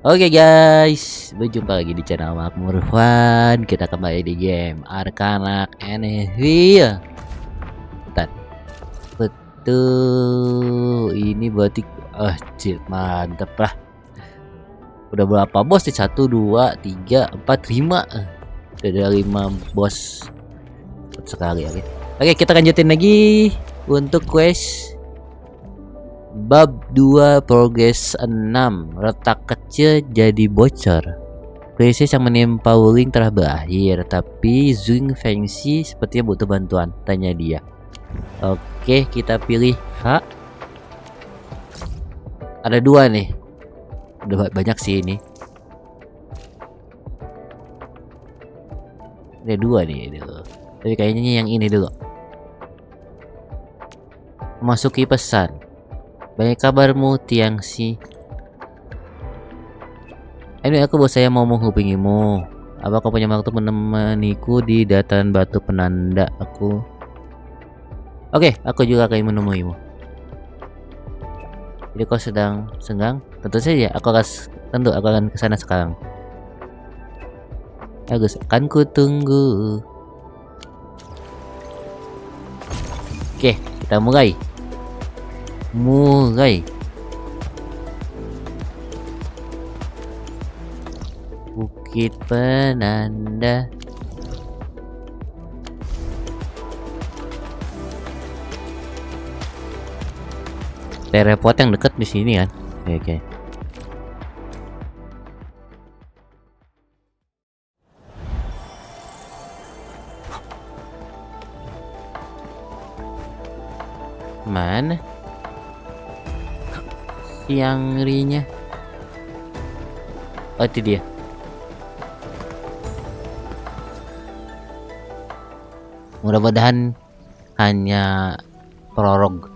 Oke guys, berjumpa lagi di channel Makmur Fun. Kita kembali di game Arknights Endfield. Bentar. Betul, ini berarti mantep lah. Udah berapa bos nih? 1, 2, 3, 4, 5. Udah ada 5 bos sekali. Oke, kita lanjutin lagi untuk quest Bab 2 Progress 6. Retak kecil jadi bocor. Krisis yang menimpa Wuling telah berakhir, tapi Zung Fengxi sepertinya butuh bantuan, tanya dia. Oke, kita pilih H. Ada 2 nih. Udah banyak sih ini. Ada 2 nih dulu. Tapi kayaknya yang ini dulu. Memasuki pesan. Banyak kabarmu, Tiangxi. Ini aku bos saya mau menghubungimu. Apa kau punya waktu menemaniku di dataran batu penanda aku? Oke, aku juga akan menemuimu. Jadi kau sedang senggang? Tentu saja, aku akan ke sana sekarang. Bagus, akan ku tunggu. Oke, kita mulai. Bukit penanda. Teleport yang dekat di sini kan? Oke. Mana? Yang rinya. Oh, itu dia. Mudah-mudahan hanya prolog.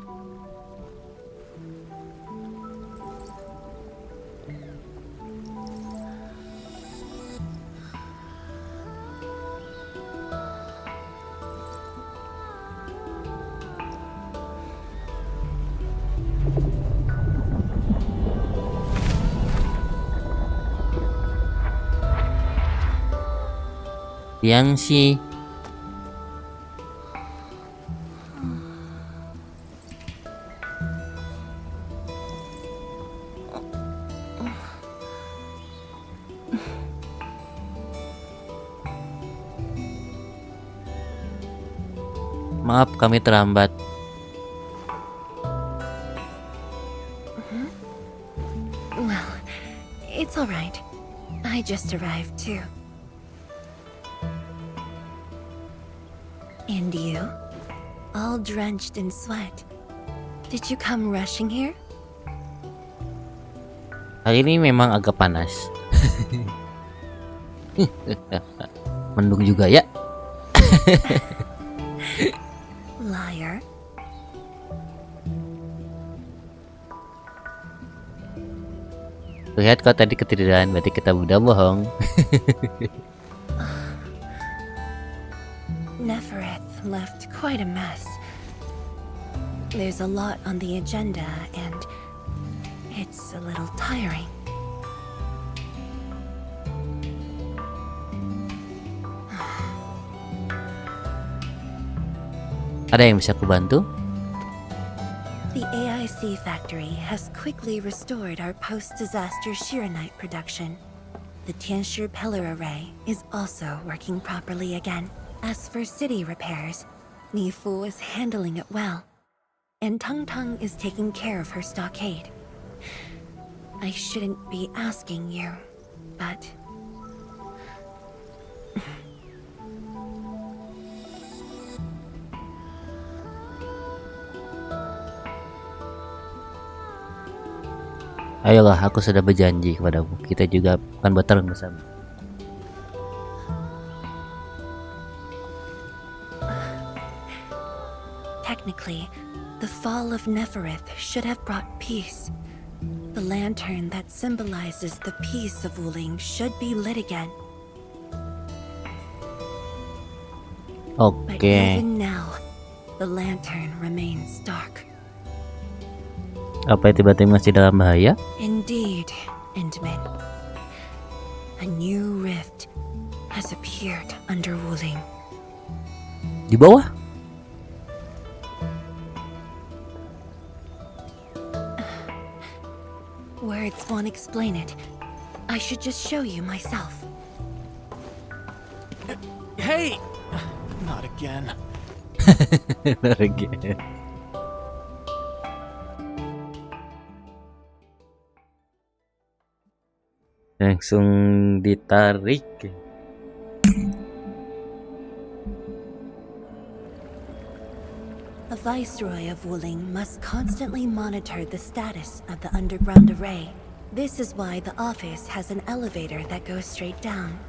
Tiangxi. Maaf, kami terlambat. Well, it's all right. I just arrived too. And you? All drenched in sweat. Did you come rushing here? Hari ini memang agak panas. Mendung juga ya. Liar. Lihat kau tadi ketiduran, berarti kita udah bohong. Nefereth left quite a mess. There's a lot on the agenda and it's a little tiring. Ada yang bisa kubantu? The AIC factory has quickly restored our post-disaster Shiranite production. The Tianshi pillar array is also working properly again. As for city repairs, Nifu is handling it well, and Tung Tung is taking care of her stockade. I shouldn't be asking you, but... Ayolah, aku sudah berjanji kepadamu. Kita juga akan bertarung bersama. Technically, the fall of Nefereth should have brought peace. The lantern that symbolizes the peace of Wuling should be lit again. But even now, the lantern remains dark. Apa tiba-tiba masih dalam bahaya? Indeed, Endman. A new rift has appeared under Wuling. Di bawah? Words won't explain it. I should just show you myself. Hey! Not again. Not again. Langsung ditarik. A viceroy of Wuling must constantly monitor the status of the underground array. This is why the office has an elevator that goes straight down.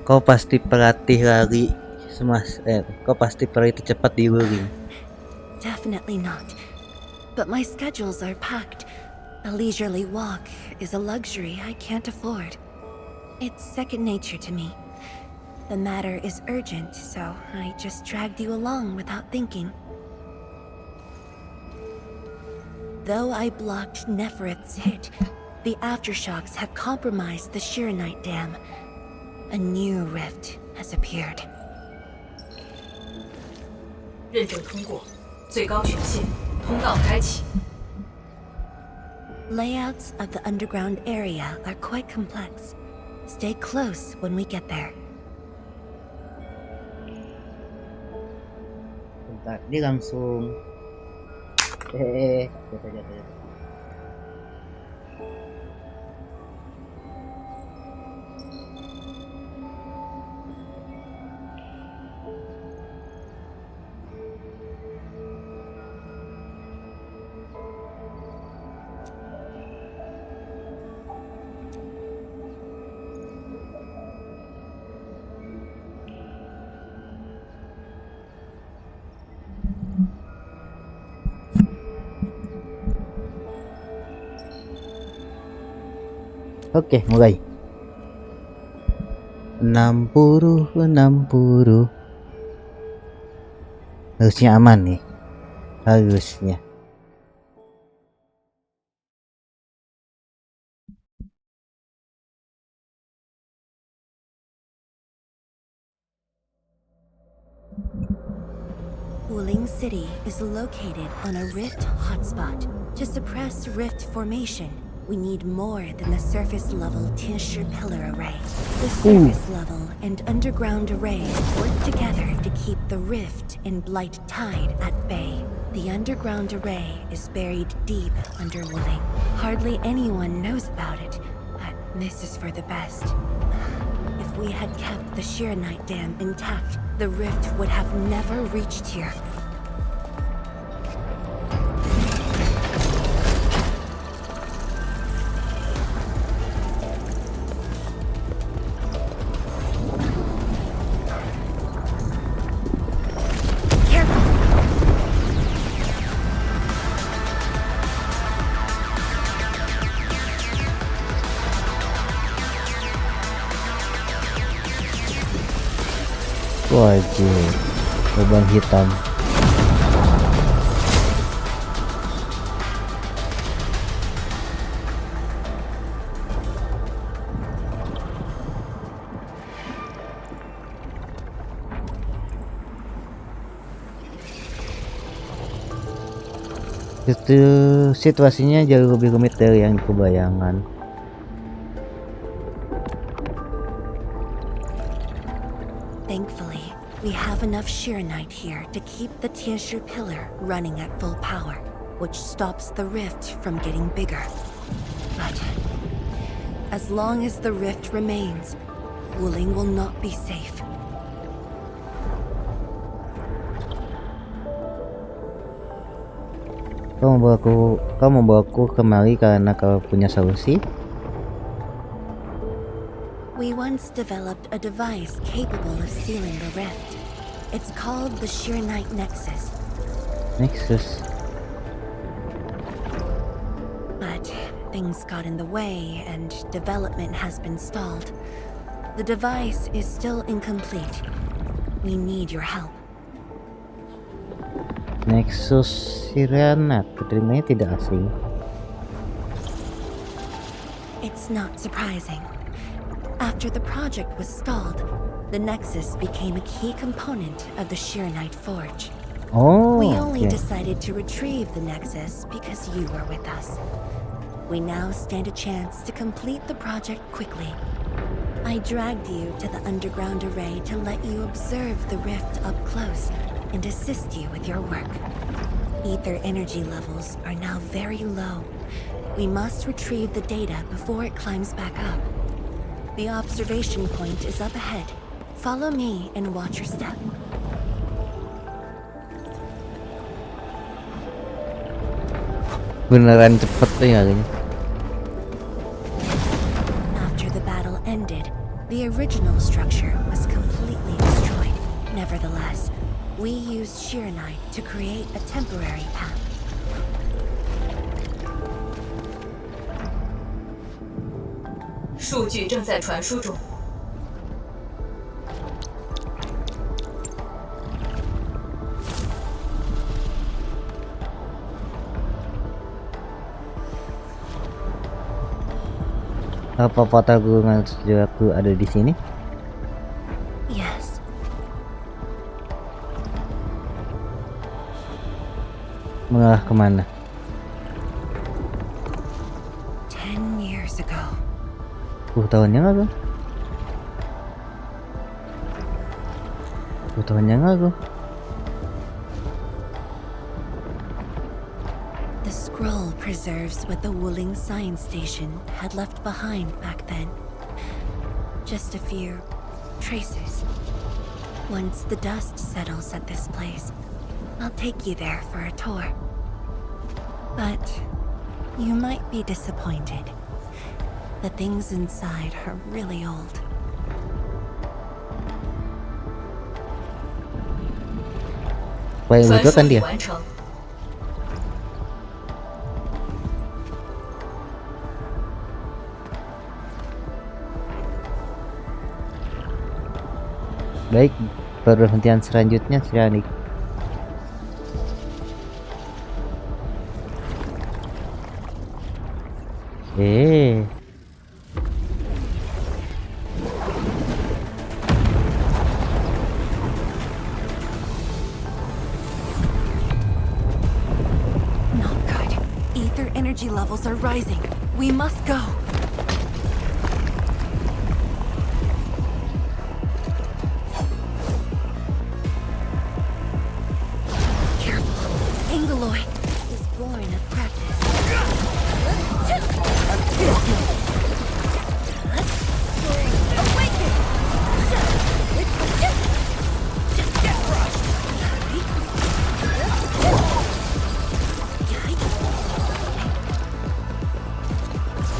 Kau pasti pelatih lari kau pasti pelari tercepat di Wuling. Definitely not. But my schedules are packed. A leisurely walk is a luxury I can't afford. It's second nature to me. The matter is urgent, so I just dragged you along without thinking. Though I blocked Nefereth's hit, the aftershocks have compromised the Shiranite Dam. A new rift has appeared. 认证通过，最高权限，通道开启。 Layouts of the underground area are quite complex. Stay close when we get there. Bentar, ini langsung jatuh. Oke, mulai. 60. Harusnya aman nih. Harusnya. Wuling City is located on a rift hotspot. To suppress rift formation, we need more than the surface level Tinshu pillar array. The surface level and underground array work together to keep the rift and blight tide at bay. The underground array is buried deep under Wuling. Hardly anyone knows about it, but this is for the best. If we had kept the Shiranite Dam intact, the rift would have never reached here. Wajib lubang hitam. Itu situasinya jauh lebih rumit dari yang kubayangkan. Thankfully, we have enough Shiranite here to keep the Tianshu pillar running at full power, which stops the rift from getting bigger. But as long as the rift remains, Wuling will not be safe. Kau membawaku kemari karena kau punya solusi? We once developed a device capable of sealing the rift. It's called the Shirenite Nexus. Nexus. But things got in the way and development has been stalled. The device is still incomplete. We need your help. Nexus Sirenat, keterimanya tidak asing. It's not surprising. After the project was stalled, the Nexus became a key component of the Shirenite Forge. Oh, We only oke. decided to retrieve the Nexus because you were with us. We now stand a chance to complete the project quickly. I dragged you to the underground array to let you observe the rift up close and assist you with your work. Ether energy levels are now very low. We must retrieve the data before it climbs back up. The observation point is up ahead. Follow me and watch your step. Beneran cepet tuh ya kayaknya. After the battle ended, the original structure was completely destroyed. Nevertheless, we used Shirenite to create a temporary path. 数据正在传输中。 Apa protagonis aku ada di sini? Yes, Mengarah kemana? 10 years ago. 10 tahun yang lalu. 10 tahun yang lalu. The scroll preserves what the Wuling science station had left behind back then. Just a few traces. Once the dust settles at this place, I'll take you there for a tour. But you might be disappointed. The things inside are really old. Baik 传 betul 输 kan 已 dia? 完成。 Baik, perhentian selanjutnya Sirenik. Not good. Ether energy levels are rising. We must go. Careful. Angoloy is born of practice. Awaken!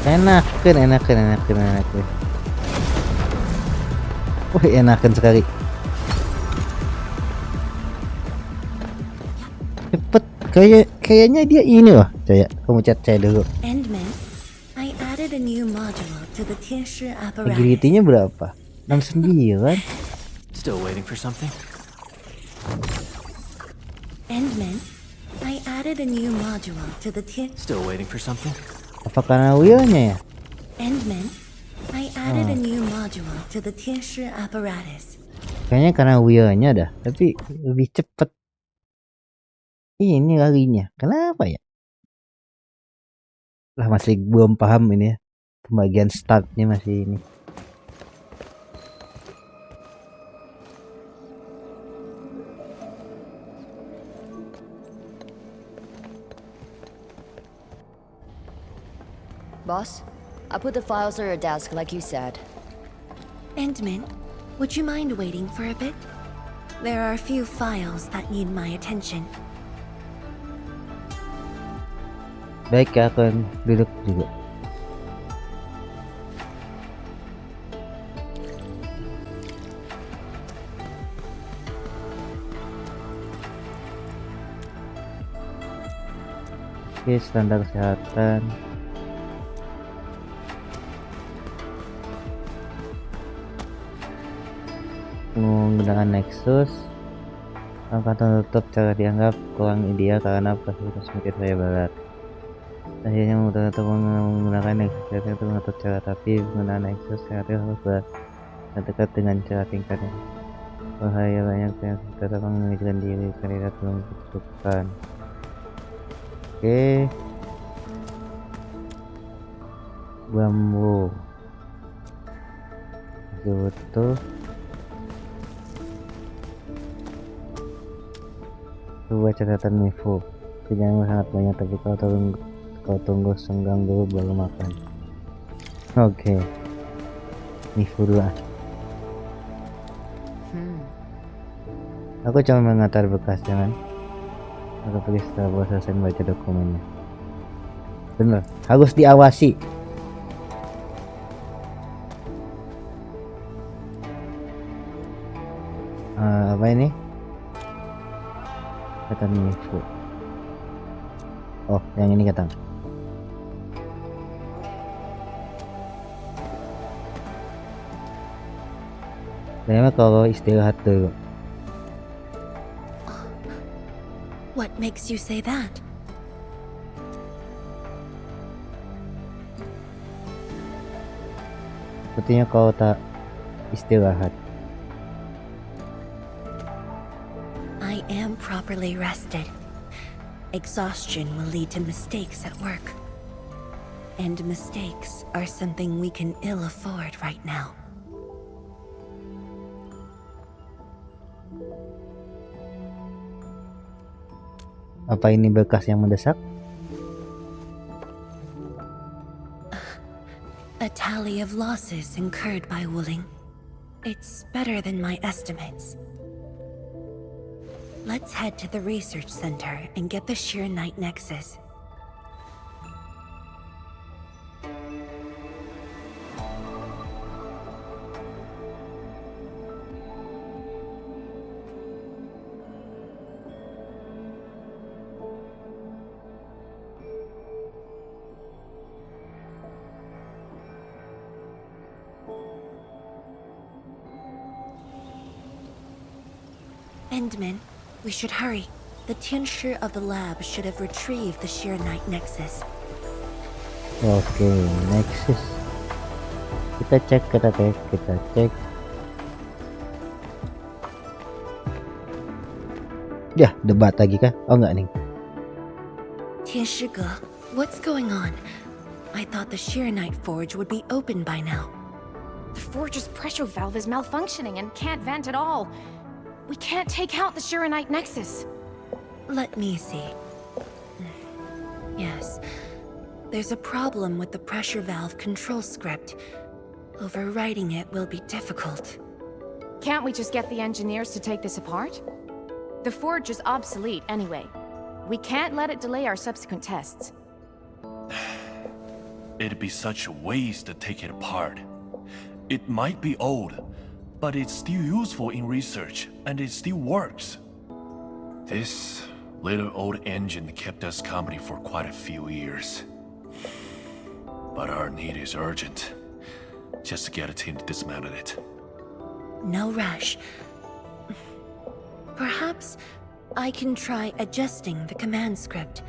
Enakan. Wih, enakan sekali. Cepet, kayaknya dia ini wah. Kamu chat saya dulu. Endman, I added a new module to the Tianshi apparatus. Agility-nya berapa? 69. Still waiting for something? Endman, I added a new module to the Still waiting for something? Apa karena wheelnya ya? Endman, I added a new module to the Tianshi apparatus. Kayaknya karena wheelnya dah, tapi lebih cepet. Ini larinya, kenapa ya? Lah masih belum paham ini ya. Pembagian startnya masih ini. Boss, I put the files on your desk like you said. Endman, would you mind waiting for a bit? There are a few files that need my attention. Baik, aku akan duduk juga. Oke, standar kesehatan. Menggunakan Nexus, kantong tutup cara dianggap kurang ideal karena fasilitas semakin saya berat. Akhirnya menggunakan Nexus untuk mengatur cara, tapi penggunaan Nexus kreatif harus dekat dengan cara tingkatnya. Bahaya banyak yang tetap menunjukkan diri kandidat belum ditentukan. Oke, bambu butuh. Coba catatan info. Jangan sangat banyak, tapi kau tunggu senggang dulu baru makan. Oke. Info 2. Aku cuma mengantar bekas, jangan. Aku pergi setelah selesai membaca dokumennya. Bener, harus diawasi. Apa ini? Kata info. Oh, yang ini kata. Bagaimana kalau istirahat dulu? What makes you say that? Sepertinya kau tak istirahat. I am properly rested. Exhaustion will lead to mistakes at work. And mistakes are something we can ill afford right now. Apa ini bekas yang mendesak? A tally of losses incurred by Wuling. It's better than my estimates. Let's head to the research center and get the Sheer Knight Nexus. Endman, we should hurry. The tincture of the lab should have retrieved the Sheer Knight Nexus. Oke, Nexus. Kita cek. Ya, debat lagi kah? Oh enggak nih. Tianshige, what's going on? I thought the Sheer Knight Forge would be open by now. The forge's pressure valve is malfunctioning and can't vent at all. We can't take out the Shiranite Nexus. Let me see. Yes. There's a problem with the pressure valve control script. Overwriting it will be difficult. Can't we just get the engineers to take this apart? The forge is obsolete anyway. We can't let it delay our subsequent tests. It'd be such a waste to take it apart. It might be old, but it's still useful in research, and it still works. This little old engine kept us company for quite a few years. But our need is urgent. Just to get a team to dismantle it. No rush. Perhaps I can try adjusting the command script.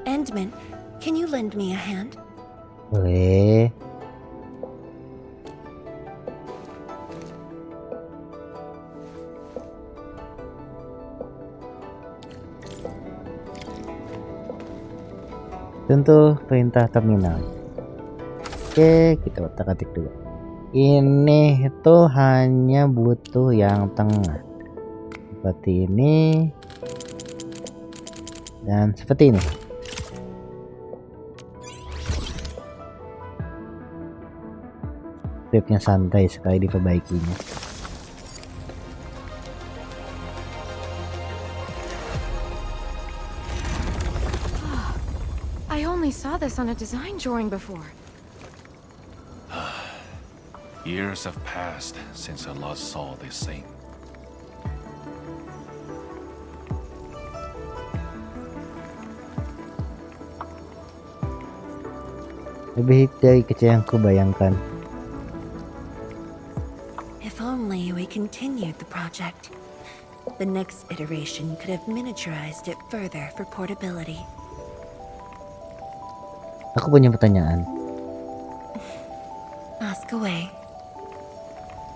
Endman, can you lend me a hand? Boleh. Tentu perintah terminal. Oke, kita otak-atik dulu. Ini itu hanya butuh yang tengah. Seperti ini. Dan seperti ini. Gripnya santai sekali diperbaikinya. I only saw this on a design drawing before. Years have passed since I last saw this thing. Lebih dari kecil yang kubayangkan. If only we continued the project. The next iteration could have miniaturized it further for portability. Aku punya pertanyaan. Ask away.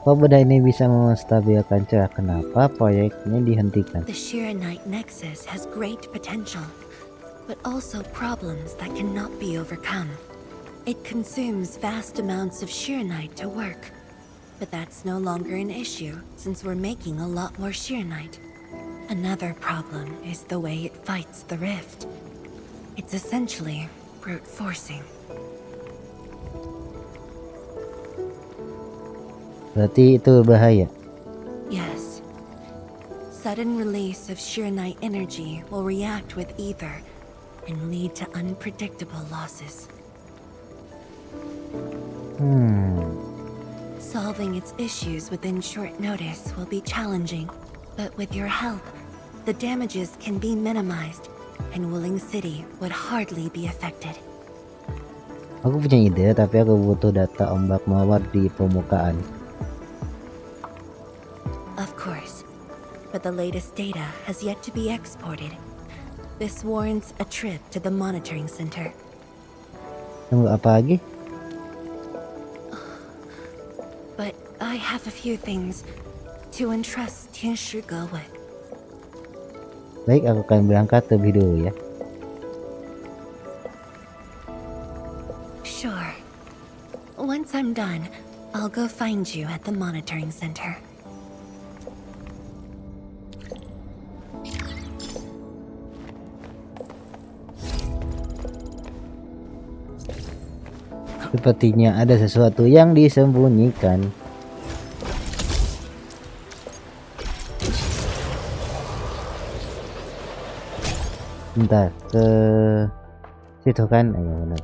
Kalau benda ini bisa menstabilkan cerah, kenapa proyeknya dihentikan? The Shiranite Nexus has great potential, but also problems that cannot be overcome. It consumes vast amounts of Shiranite to work, but that's no longer an issue since we're making a lot more Shiranite. Another problem is the way it fights the rift. It's essentially brute forcing. Berarti itu berbahaya. Yes. Sudden release of Shiranite energy will react with ether and lead to unpredictable losses. Solving its issues within short notice will be challenging, but with your help, the damages can be minimized, and Willing City would hardly be affected. Aku punya ide, tapi aku butuh data ombak mawar di permukaan. Of course, but the latest data has yet to be exported. This warrants a trip to the monitoring center. Tunggu apa lagi? But I have a few things to entrust Tianshi Ge with. Baik, aku akan berangkat lebih dulu ya. Sure. Once I'm done, I'll go find you at the monitoring center. Sepertinya ada sesuatu yang disembunyikan. Bentar, ke situ kan? Ayo benar.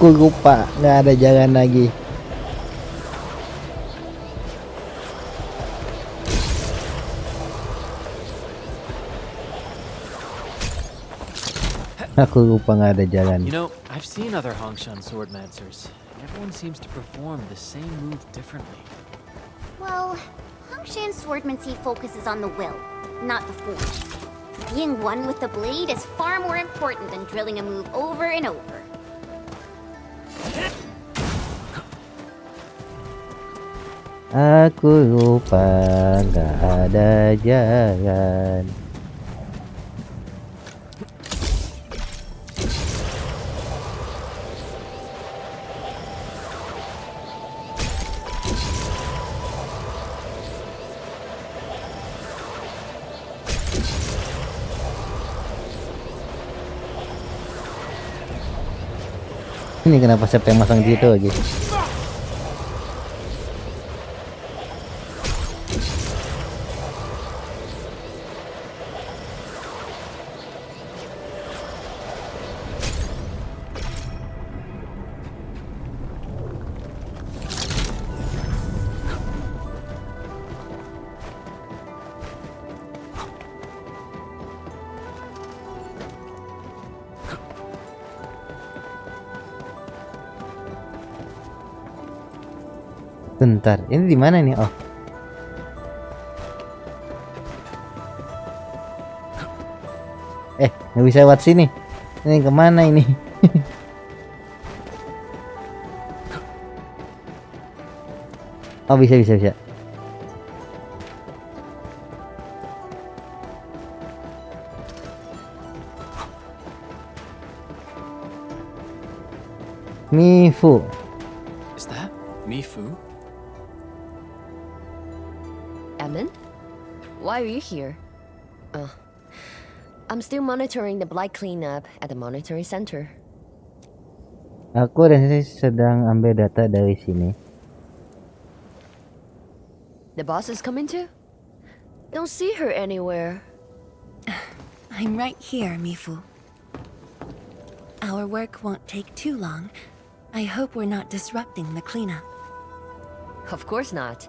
Aku lupa, nggak ada jalan lagi. Aku lupa nggak ada jalan. You know, I've seen other Hongshan swordmancers, and everyone seems to perform the same move differently. Well, Hongshan swordmancy focuses on the will, not the force. Being one with the blade is far more important than drilling a move over and over. Aku lupa nggak ada jalan. Ini kenapa siapa yang masang gitu lagi? Bentar, ini di mana nih? Oh. Nggak bisa lewat sini. Ini kemana ini? Oh, bisa. Mifu. Is that Mifu? Emin? Why are you here? I'm still monitoring the blight cleanup at the monitoring center. Aku dan saya sedang ambil data dari sini. The boss is coming too? Don't see her anywhere. I'm right here, Mifu. Our work won't take too long. I hope we're not disrupting the cleanup. Of course not.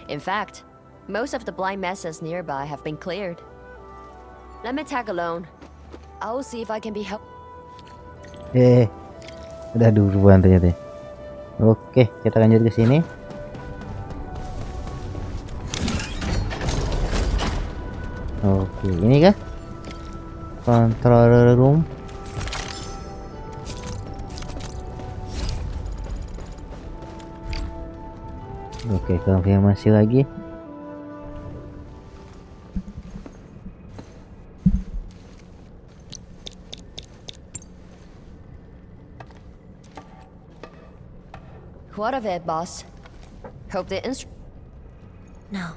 In fact, most of the blind messes nearby have been cleared. Let me tag alone. I'll see if I can be help. Udah duluan ternyata. Oke, kita lanjut ke sini. Oke, ini kah? Control room. Oke, konfirmasi lagi. What of it, boss? Hope the No.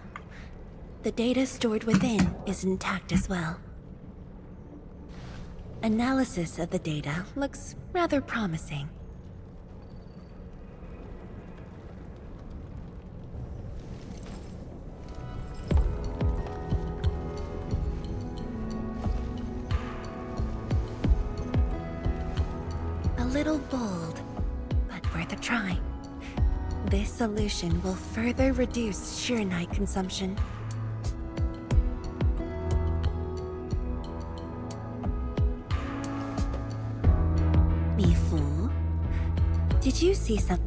The data stored within is intact as well. Analysis of the data looks rather promising. A little bold, but worth a try. This solution will further reduce Shiranite consumption. Mifu, did you see something?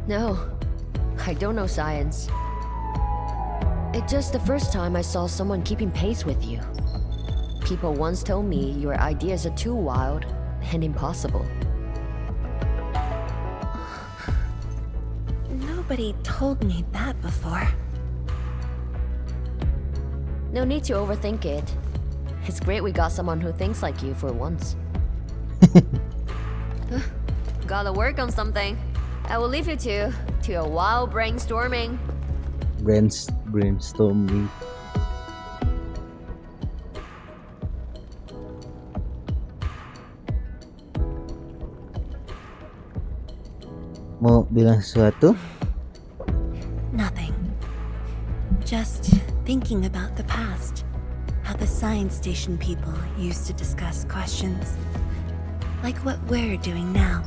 No, I don't know science. It's just the first time I saw someone keeping pace with you. People once told me your ideas are too wild and impossible. Nobody told me that before. No need to overthink it. It's great we got someone who thinks like you for once. Gotta work on something. I will leave you to a wild brainstorming. Brainstorming. Mau bilang sesuatu? Nothing. Just thinking about the past. How the science station people used to discuss questions. Like what we're doing now.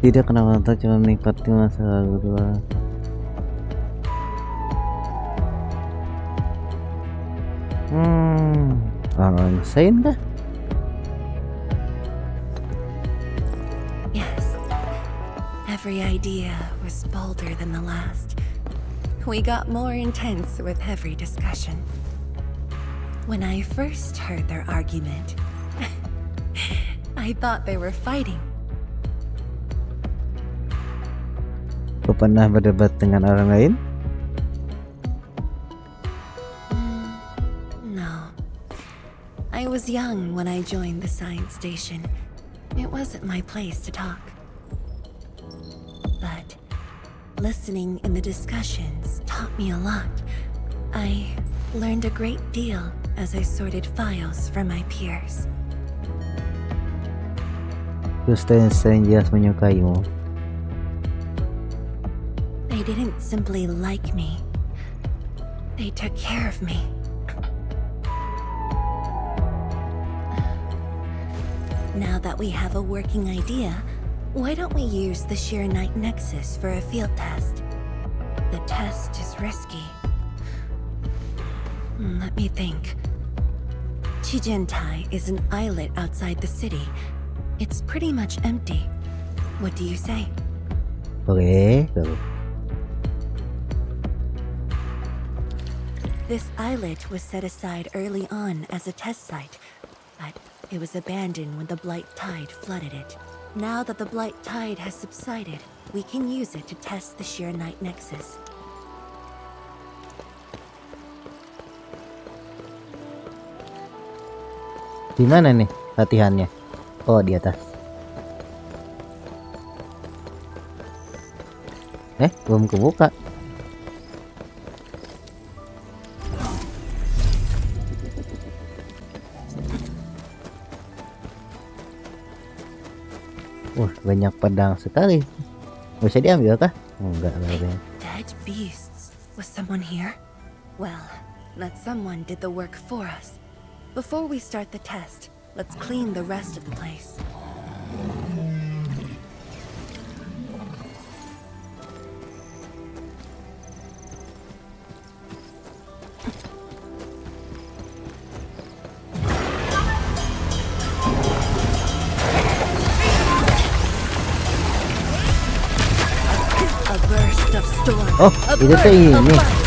Tidak, kenapa cuma menikmati masa lalu doang. Orang insane kah? Yes. Every idea was bolder than the last. We got more intense with every discussion. When I first heard their argument, I thought they were fighting. Kau pernah berdebat dengan orang lain? No. I was young when I joined the science station. It wasn't my place to talk. But listening in the discussions taught me a lot. I learned a great deal as I sorted files for my peers. Dosen jelas menyukaimu. They didn't simply like me. They took care of me. Now that we have a working idea, why don't we use the Shiranite Nexus for a field test? The test is risky. Let me think. Chijentai is an islet outside the city. It's pretty much empty. What do you say? Oke. This islet was set aside early on as a test site, but it was abandoned when the Blight Tide flooded it. Now that the Blight Tide has subsided, we can use it to test the Shiranite Nexus. Di mana nih latihannya? Oh, di atas. Belum kebuka. Banyak pedang sekali. Bisa diambil kah? Enggak kayaknya. Dead beasts. Was someone here? Well, that someone did the work for us. Before we start the test, let's clean the rest of the place. A burst of storm. Oh, A itu tuh burst of ini. fire.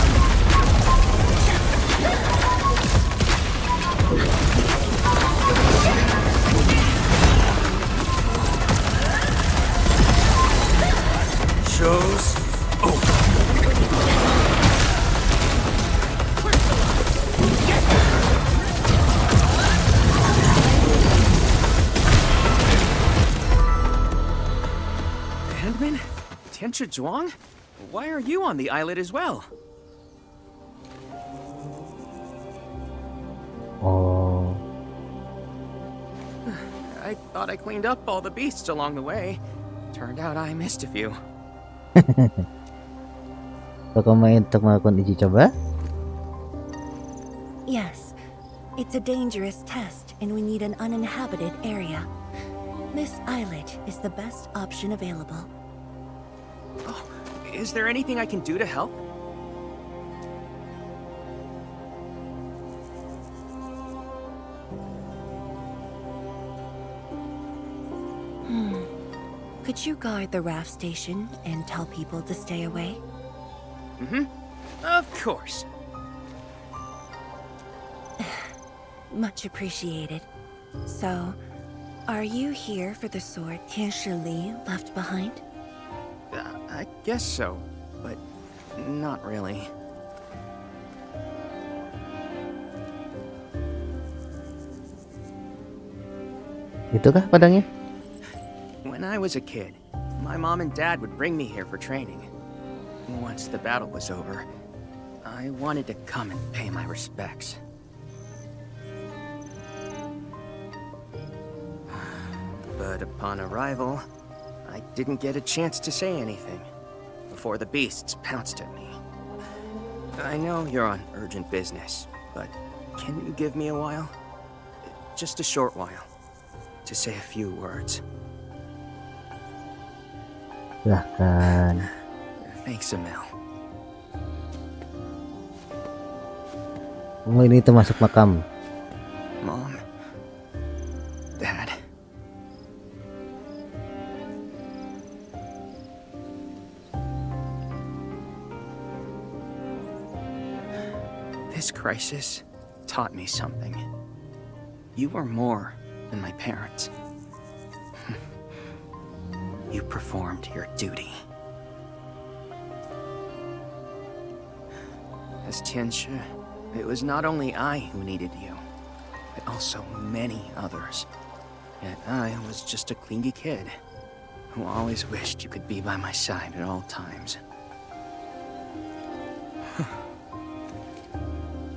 Shows over. Handman? Tianchi Zhuang? Why are you on the islet as well? Oh, I thought I cleaned up all the beasts along the way. Turned out I missed a few. Kau main untuk melakukan uji coba? Yes, it's a dangerous test and we need an uninhabited area. This islet is the best option available. Oh, is there anything I can do to help? Could you guard the raft station and tell people to stay away? Mm-hmm. Of course. Much appreciated. So, are you here for the sword Tianshi Li left behind? I guess so, but not really. Itukah pedangnya? When I was a kid, my mom and dad would bring me here for training. Once the battle was over, I wanted to come and pay my respects. But upon arrival, I didn't get a chance to say anything before the beasts pounced at me. I know you're on urgent business, but can you give me a while? Just a short while, to say a few words. Silahkan. Thanks, Emil. Oh, ini termasuk makam. Mom. Dad. This crisis taught me something. You are more than my parents. You performed your duty. As Tianshi, it was not only I who needed you, but also many others. Yet I was just a clingy kid who always wished you could be by my side at all times.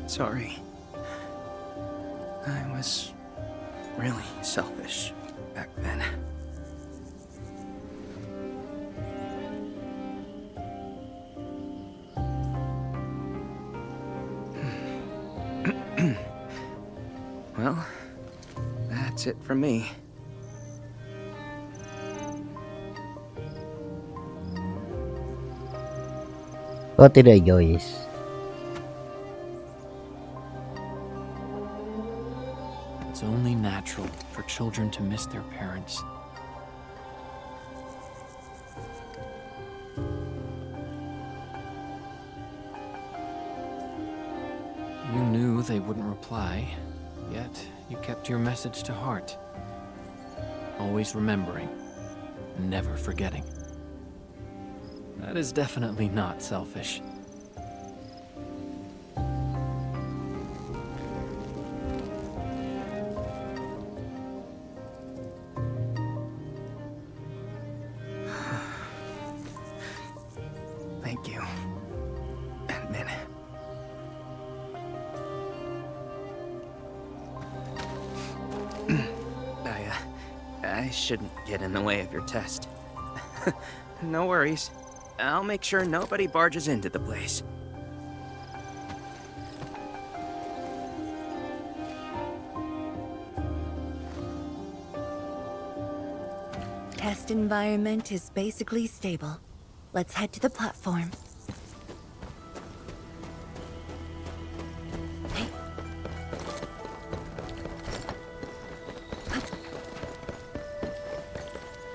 Sorry. I was really selfish back then. Well, that's it from me. Oh tidak egois. It's only natural for children to miss their parents. You knew they wouldn't reply, yet you kept your message to heart. Always remembering, never forgetting. That is definitely not selfish. Thank you, Admin. I This shouldn't get in the way of your test. No worries. I'll make sure nobody barges into the place. Test environment is basically stable. Let's head to the platform. Hey.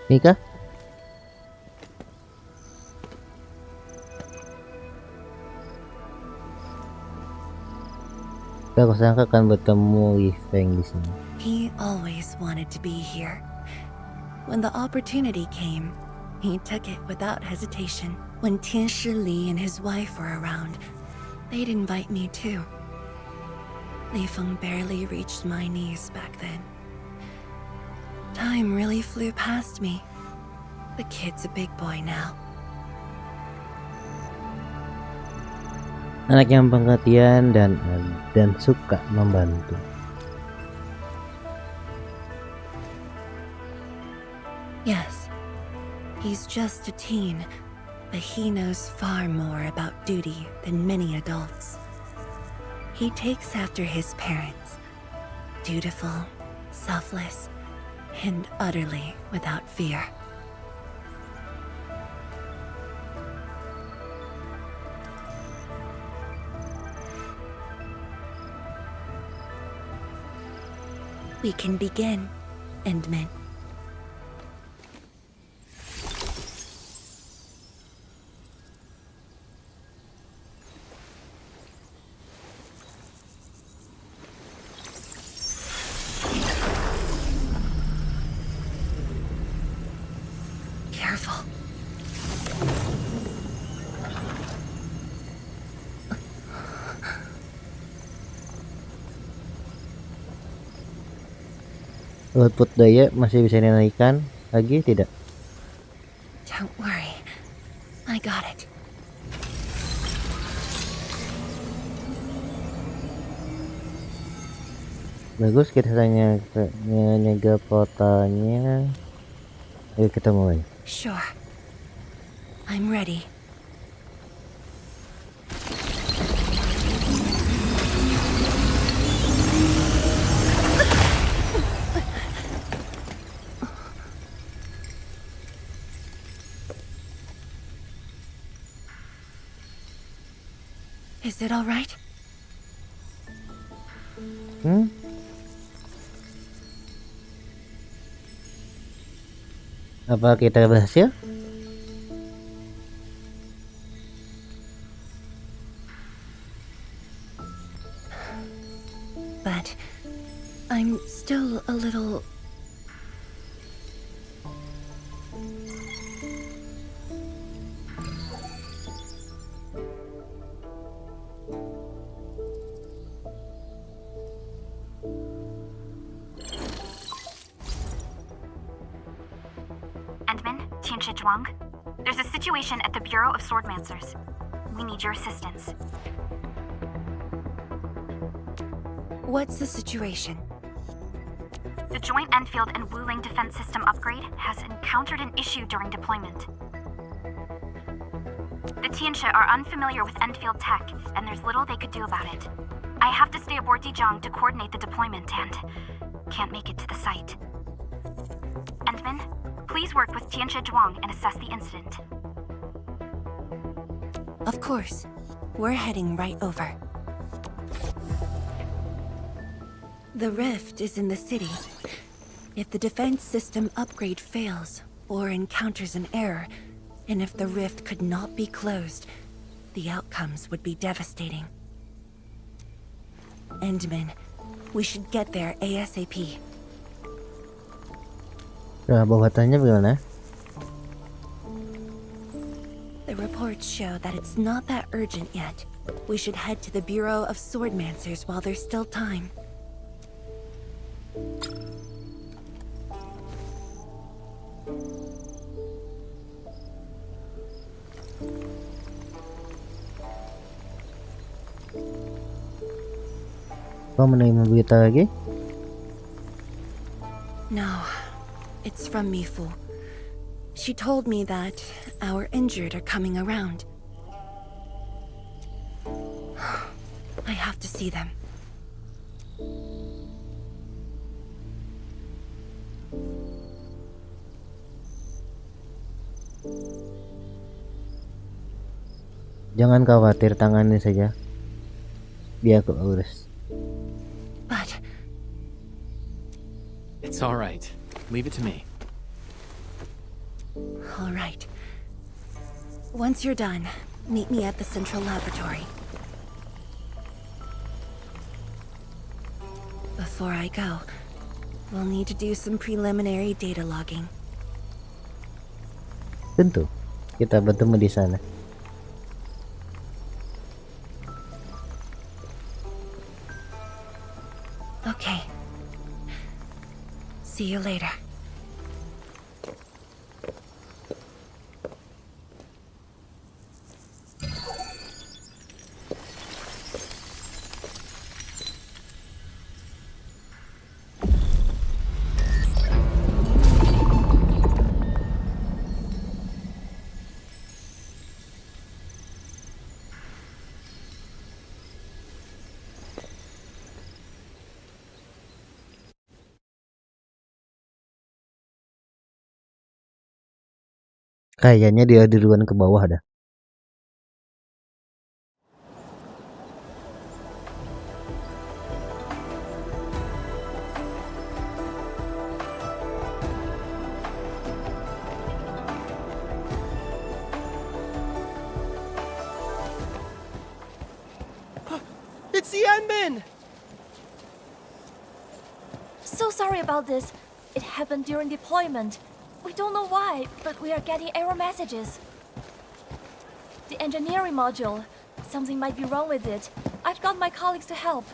Ini kah? Aku sangka akan bertemu Li Feng di sini. He always wanted to be here. When the opportunity came, he took it without hesitation. When Tianshi Li and his wife were around, they'd invite me too. Li Feng barely reached my knees back then. Time really flew past me. The kid's a big boy now. Anak yang pengertian dan suka membantu. Yes, he's just a teen, but he knows far more about duty than many adults. He takes after his parents, dutiful, selfless, and utterly without fear. We can begin, Endman. Careful. Output daya masih bisa dinaikkan lagi tidak? Don't worry. I got it. Bagus, kita hanya nyegah portalnya. Ayo kita mulai. Sure. I'm ready. Is it all right? Apa kita berhasil? But I'm still a little... There's a situation at the Bureau of Swordmancers. We need your assistance. What's the situation? The joint Endfield and Wuling defense system upgrade has encountered an issue during deployment. The Tianxia are unfamiliar with Endfield tech, and there's little they could do about it. I have to stay aboard Dijong to coordinate the deployment and can't make it to the site. Endman, please work with Tianxia Zhuang and assess the incident. Of course. We're heading right over. The rift is in the city. If the defense system upgrade fails or encounters an error, and if the rift could not be closed, the outcomes would be devastating. Endman, we should get there ASAP. Bawatannya bagaimana? The reports show that it's not that urgent yet. We should head to the Bureau of Swordmancers while there's still time. Kau menerima berita lagi? No, It's from Mifu. She told me that our injured are coming around. I have to see them. Jangan khawatir, tangani saja. Biar aku urus. But It's all right. Leave it to me. all right. Once you're done, meet me at the central laboratory. Before I go, we'll need to do some preliminary data logging. Tentu, kita bertemu di sana. Okay. See you later. Kayaknya dia duluan ke bawah dah. It's the Endman! So sorry about this. It happened during deployment. We don't know why, but we are getting error messages. The engineering module. Something might be wrong with it. I've got my colleagues to help.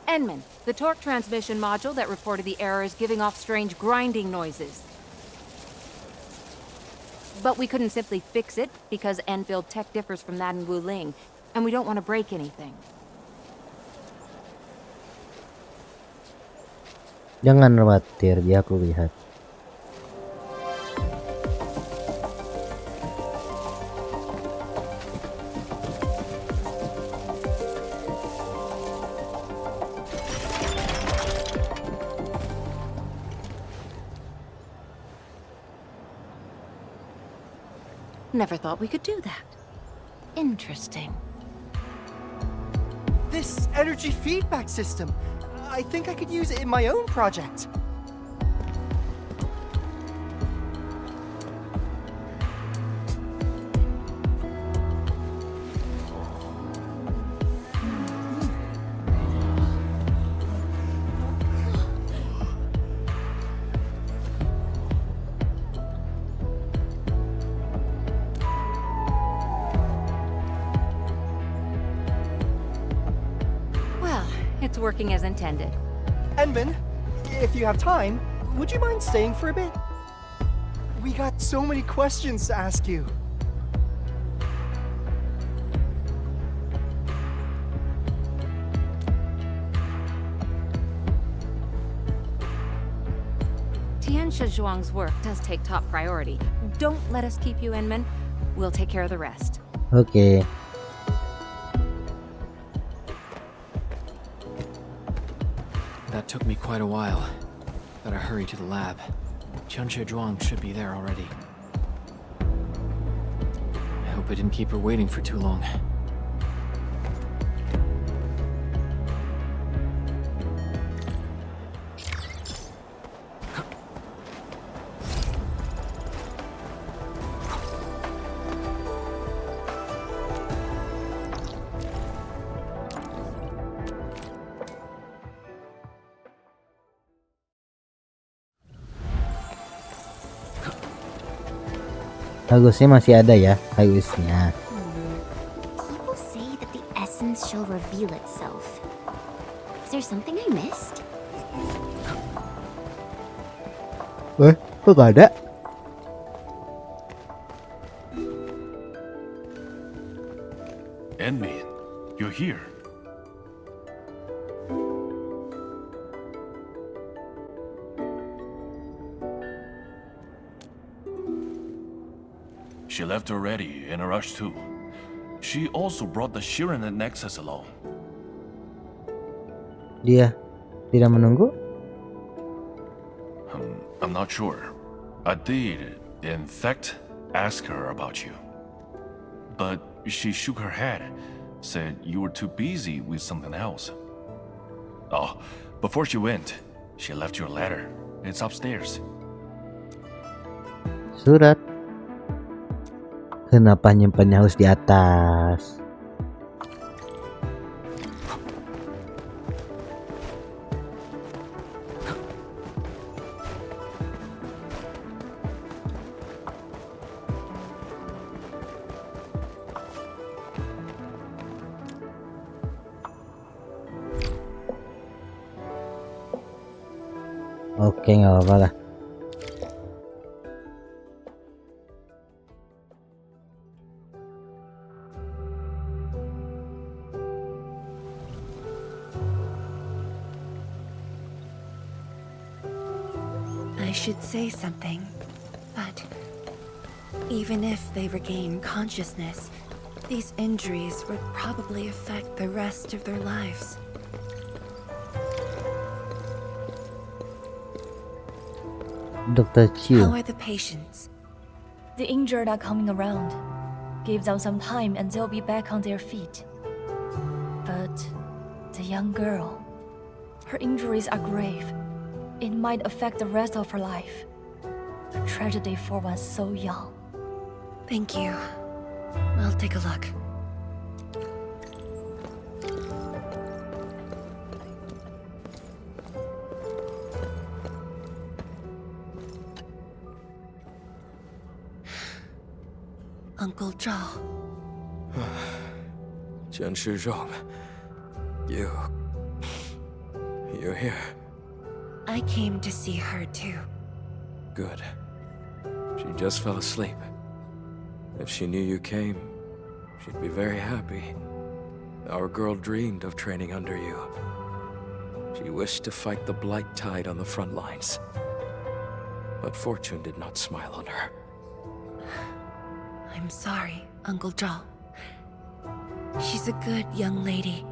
Enman, the torque transmission module that reported the error is giving off strange grinding noises. But we couldn't simply fix it because Endfield tech differs from that in Wuling, and we don't want to break anything. Jangan khawatir, biar aku lihat. Never thought we could do that. Interesting. This energy feedback system. I think I could use it in my own project. It's working as intended. Endman, if you have time, would you mind staying for a bit? We got so many questions to ask you. Tianxia Zhuang's work does take top priority. Don't let us keep you, Enman. We'll take care of the rest. Okay. That took me quite a while. Better hurry to the lab. Tianxia Zhuang should be there already. I hope I didn't keep her waiting for too long. Harusnya masih ada ya, harusnya. People say that the essence shall reveal itself. Is there something I missed? Kok gak ada? Endman, you're here. She left already, in a rush too. She also brought the Shiren Nexus along. Dia tidak menunggu? I'm not sure. I did, in fact, ask her about you. But she shook her head, said you were too busy with something else. Oh, before she went, she left you a letter. It's upstairs. Surat. Kenapa nyimpannya harus di atas? Oke, nggak apa-apa lah. I should say something, but even if they regain consciousness, these injuries would probably affect the rest of their lives. Dr. Chiu. How are the patients? The injured are coming around. Give them some time and they'll be back on their feet. But the young girl, her injuries are grave. It might affect the rest of her life. A tragedy for one so young. Thank you. I'll take a look. Uncle Zhao. Chen Shizhong, you're here. I came to see her too. Good. She just fell asleep. If she knew you came, she'd be very happy. Our girl dreamed of training under you. She wished to fight the blight tide on the front lines. But fortune did not smile on her. I'm sorry, Uncle Zhao. She's a good young lady.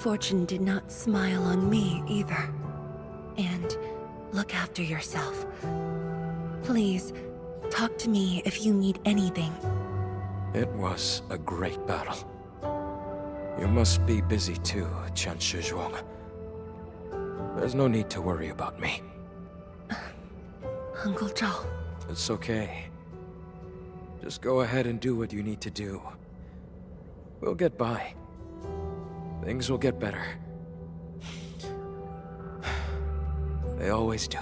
Fortune did not smile on me either. And look after yourself. Please, talk to me if you need anything. It was a great battle. You must be busy too, Chen Shizhuang. There's no need to worry about me. Uncle Zhao. It's okay. Just go ahead and do what you need to do. We'll get by. Things will get better. They always do.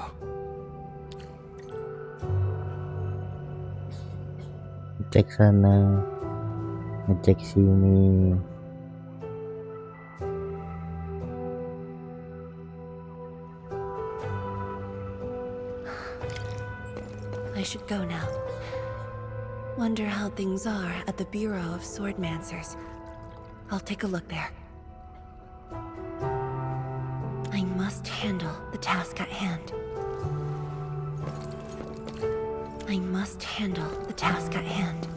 Ngecek sana, ngecek sini. I should go now. Wonder how things are at the Bureau of Swordmancers. I'll take a look there. I must handle the task at hand. I must handle the task at hand.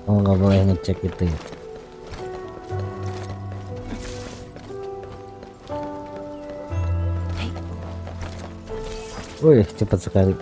Oh, nggak boleh ngecek itu ya. Wih, cepat sekali.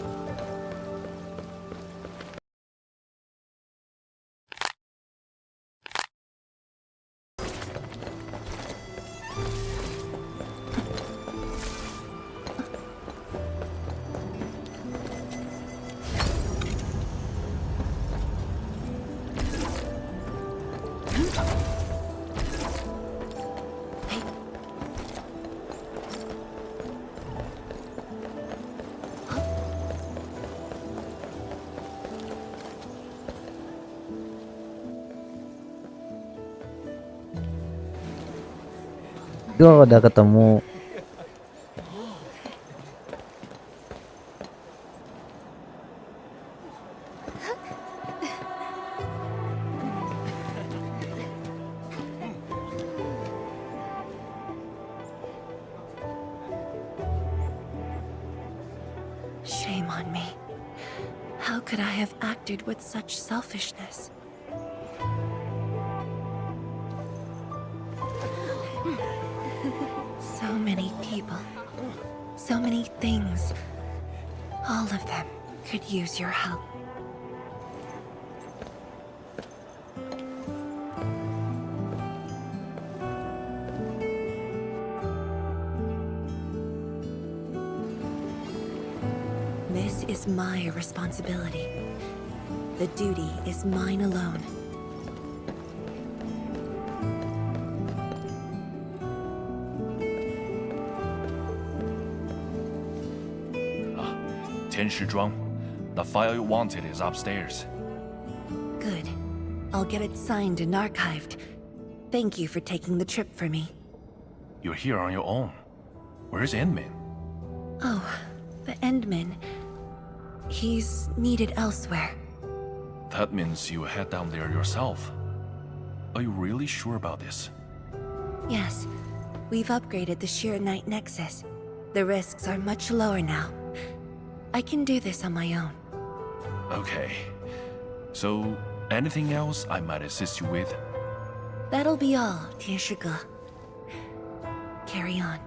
Duh, udah ketemu. Shame on me. How How could I have acted with such selfishness? So many people, so many things. All of them could use your help. This is my responsibility. The duty is mine alone. Tianshizhuang, the file you wanted is upstairs. Good. I'll get it signed and archived. Thank you for taking the trip for me. You're here on your own. Where's Endmin? Oh, the Endman. He's needed elsewhere. That means you head down there yourself. Are you really sure about this? Yes. We've upgraded the Shiranite Nexus. The risks are much lower now. I can do this on my own. Okay. So, anything else I might assist you with? That'll be all, Tianshige. Carry on.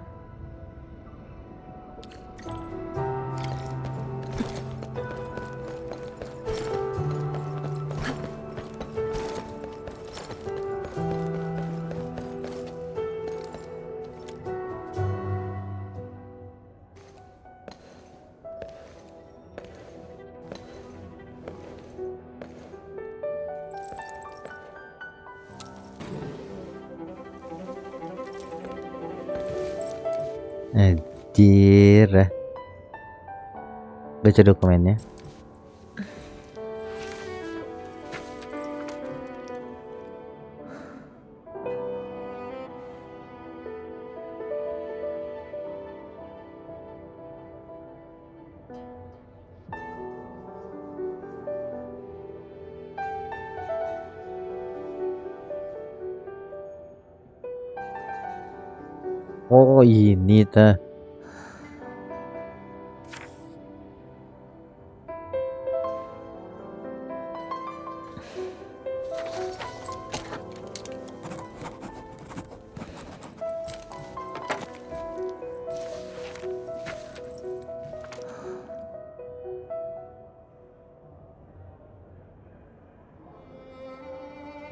Anjir. Baca dokumennya. Oh, ini ta.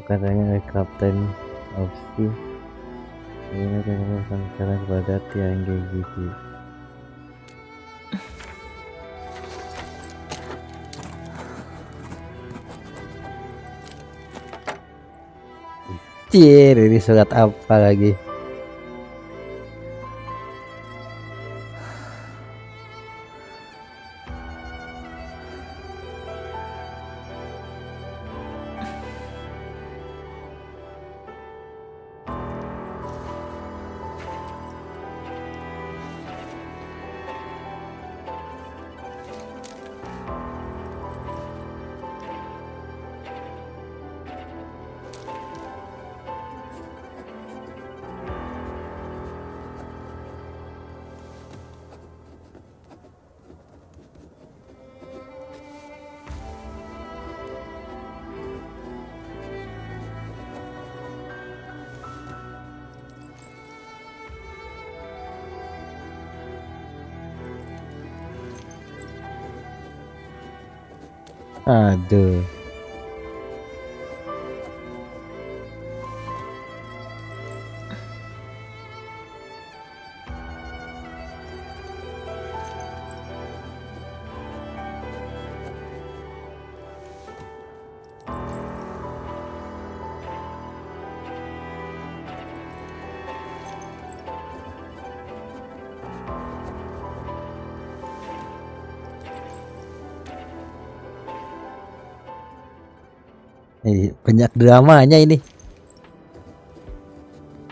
Katanya oleh Kapten Opsi. Ini adalah pangkalan kepada Tiang Gigi. Cier, ini surat apa lagi? Aduh. Banyak dramanya ini.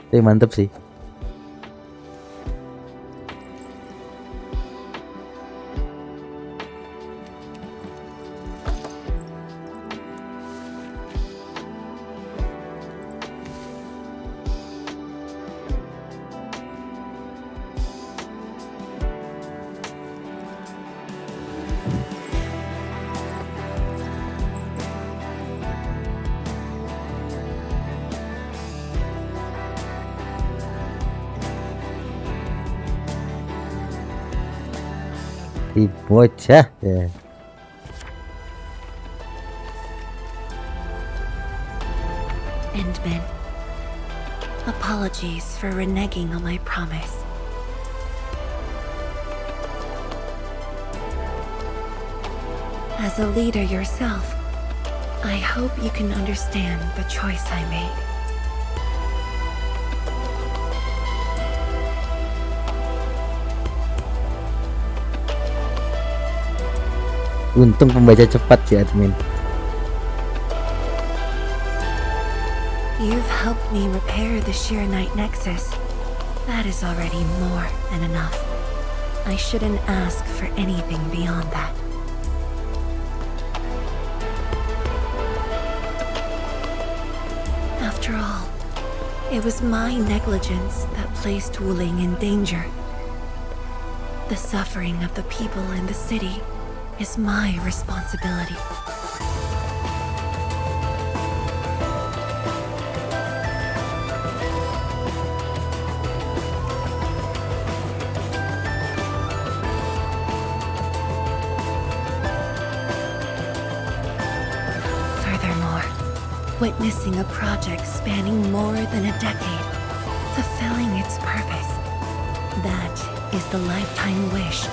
Tapi mantep sih. Si bocah ya. Endman, apologies for reneging on my promise. As a leader yourself, I hope you can understand the choice I made. Untung pembaca cepat si admin. You've helped me repair the Shiranite Nexus. That is already more than enough. I shouldn't ask for anything beyond that. After all, it was my negligence that placed Wuling in danger. The suffering of the people in the city is my responsibility. Furthermore, witnessing a project spanning more than a decade, fulfilling its purpose, that is the lifetime wish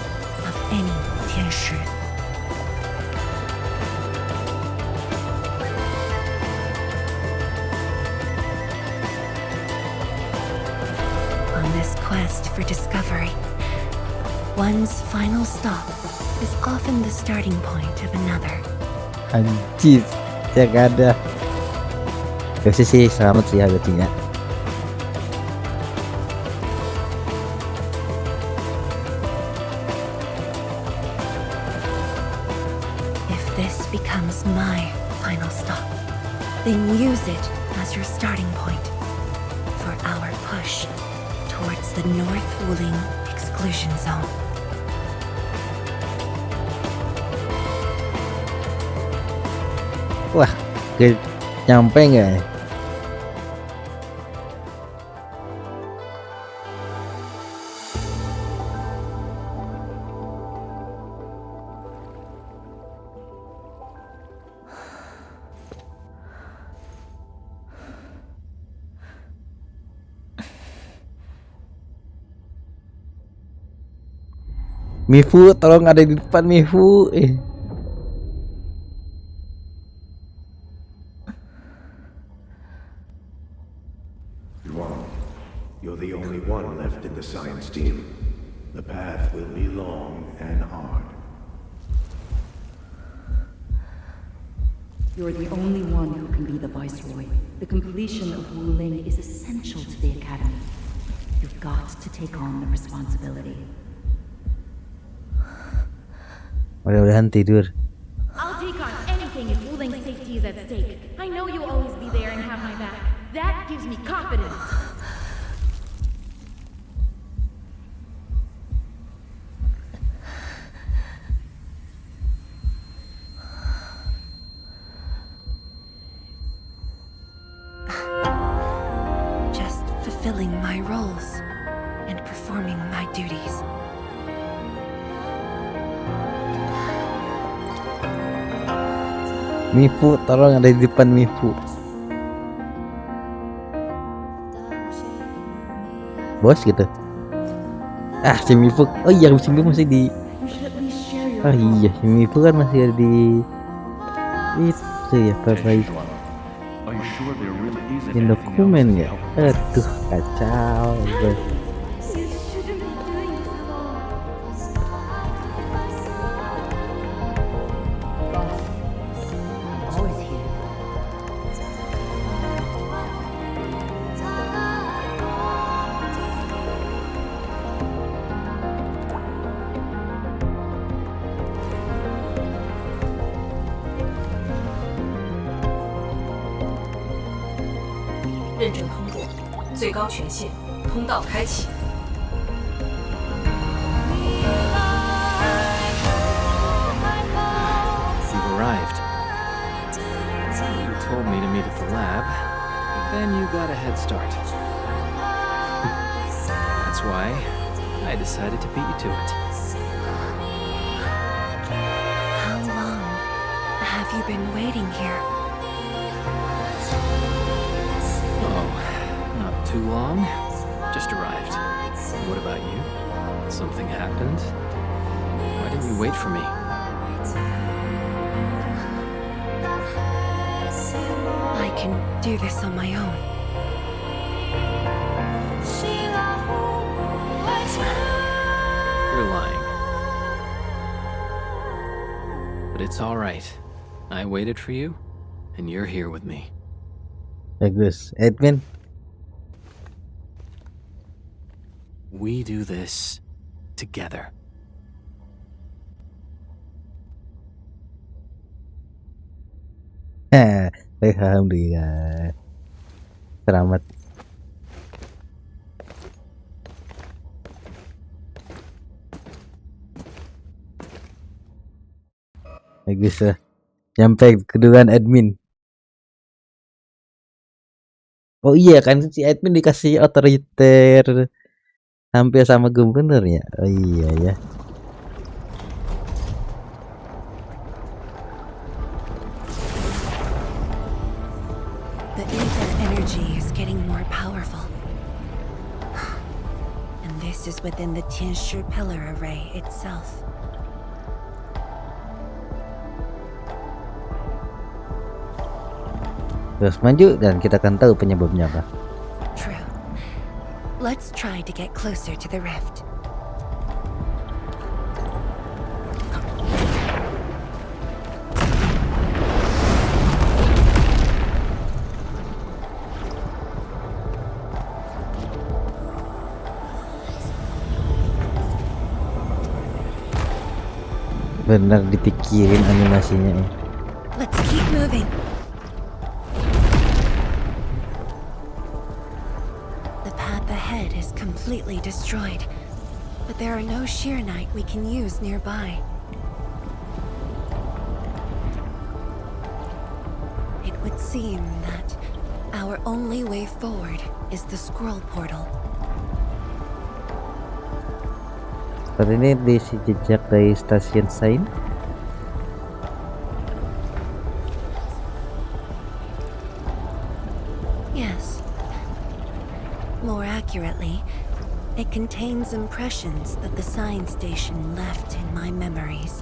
of any Tianshi. On this quest for discovery, one's final stop is often the starting point of another. Anjir, ya gak ada. Biasanya sih selamat sih harusnya. If this becomes my final stop, then use it as your starting point for our push towards the North Wuling exclusion zone. Wah, nyampe nggak ya? Mifu, tolong ada di depan Mifu. You're the only one left in the science team. The path will be long and hard. You're the only one who can be the Viceroy. The completion of Wuling is essential to the Academy. You've got to take on the responsibility. Mudah-mudahan tidur. I'll take on anything if Wuling's safety is at stake. I know you'll always be there and have my back. That gives me confidence. Just fulfilling my roles and performing my duties. Mifu, tolong ada di depan Mifu. Bos gitu. Ah, si Mifu. Oh iya, si Mifu masih di. Oh iya, si Mifu kan masih ada di itu ya, perbaiki dokumen ya. Aduh, kacau.认证通过，最高权限，通道开启。 You've arrived. You told me to meet at the lab, but then you got a head start. That's why I decided to beat you to it. have you been waiting here? Oh, not too long. Just arrived. What about you? Something happened? Why didn't you wait for me? I can do this on my own. You're lying. But it's all right. I waited for you, and you're here with me. Bagus, admin. We do this together. Alhamdulillah. Selamat. Bagus lah. Sampai keduluan admin. Oh iya kan si admin dikasih otoriter hampir sama gubernur ya. Oh iya ya. The ether energy is getting more powerful. And this is within the Tianshi pillar array itself. Terus maju dan kita akan tahu penyebabnya apa. True. Let's try to get closer to the rift. Bener dipikirin animasinya ya. Let's keep moving. The path ahead is completely destroyed, but there are no Shironite we can use nearby. It would seem that our only way forward is the scroll portal. Seperti ini diisi jejak dari stasiun Sain. Yes. More accurately, it contains impressions that the science station left in my memories.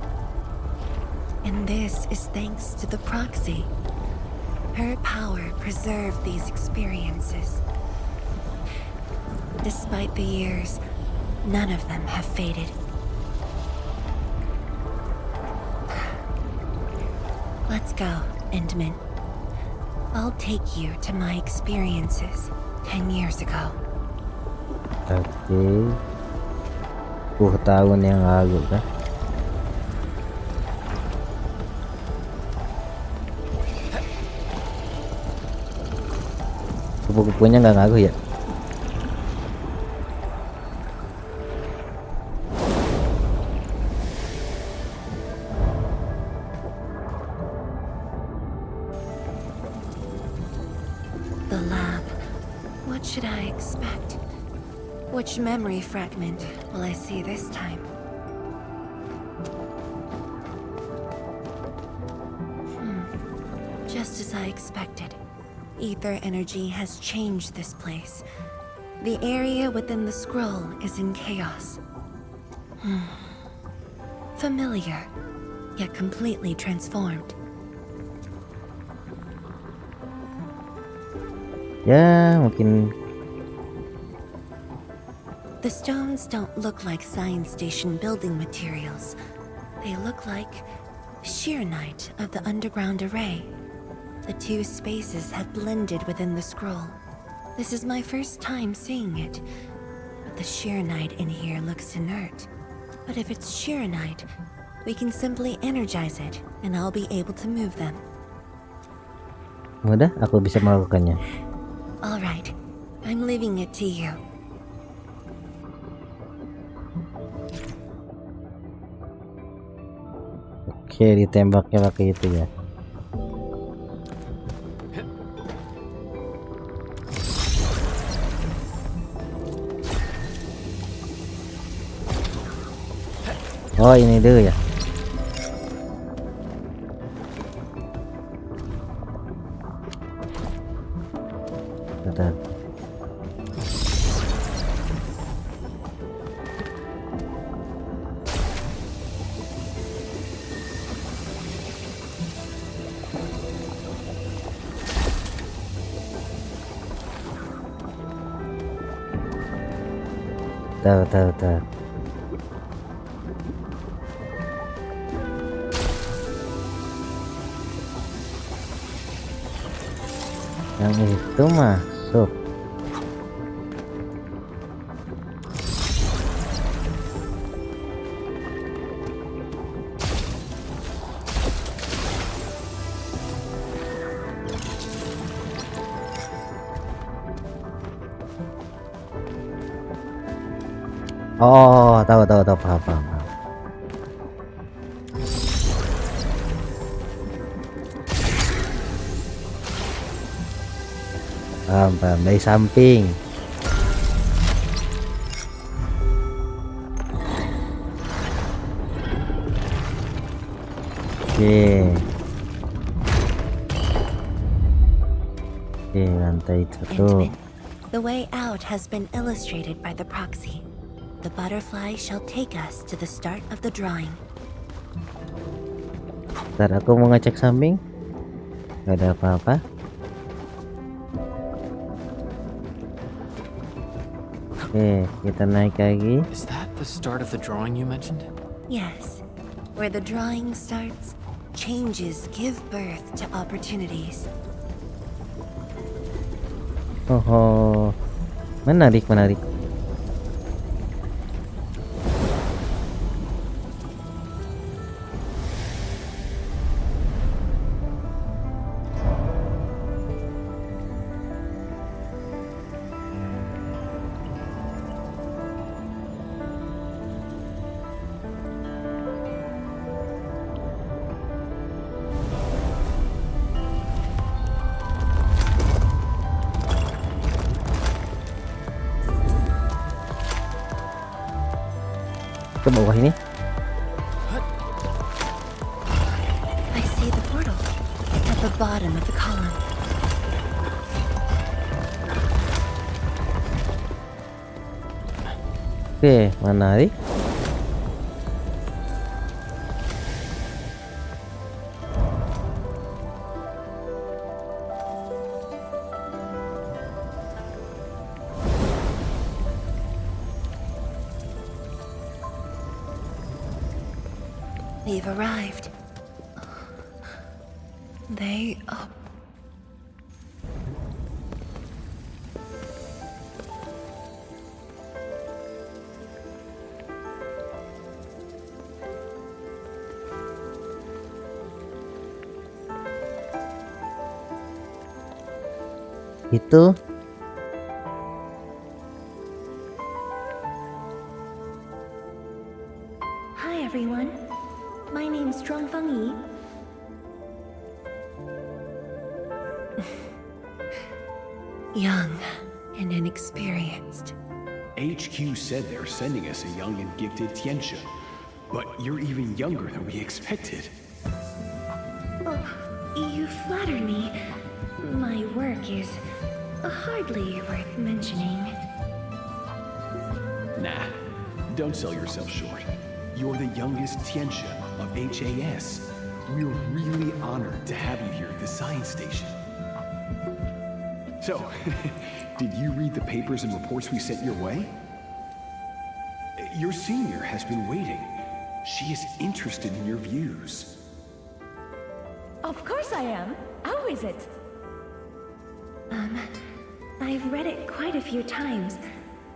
And this is thanks to the proxy. Her power preserved these experiences. Despite the years, none of them have faded. Let's go, Endman. I'll take you to my experiences 10 years ago. Oke. 10 tahun yang lalu kan. Kupu-kupunya nggak ngaruh ya. The lab. What should I expect? Which memory fragment will I see this time? Just as I expected. Ether energy has changed this place. The area within the scroll is in chaos. Familiar, yet completely transformed. Ya, mungkin The stones don't look like science station building materials. They look like Shironite of the underground array. The two spaces have blended within the scroll. This is my first time seeing it, but the Shironite in here looks inert. But if it's Shironite, we can simply energize it, and I'll be able to move them. mudah aku bisa melakukannya. All right, I'm leaving it to you. Oke, ditembaknya pakai itu ya. Oh, ini dulu ya. Bentar. Bentar. Yang itu masuk. Oh, tahu, paham. Paham, dari samping. Oke, lantai 1. The way out has been illustrated by the proxy. The butterfly shall take us to the start of the drawing. Ntar aku mau ngecek samping. Gak ada apa-apa. Oke, kita naik lagi. Is that the start of the drawing you mentioned? Yes. Where the drawing starts, changes give birth to opportunities. Oh, menarik. Ke bawah ini. I see the portal. It's at the bottom of the column. Oke, menarik. We've arrived. They Itu Hi everyone. My name's Zhuangfang Yi. Young and inexperienced. HQ said they're sending us a young and gifted Tianxia, but you're even younger than we expected. Oh, you flatter me. My work is hardly worth mentioning. Nah, don't sell yourself short. You're the youngest Tianxia of HAS. We're really honored to have you here at the science station. So, did you read the papers and reports we sent your way? Your senior has been waiting. She is interested in your views. Of course I am. How is it? I've read it quite a few times.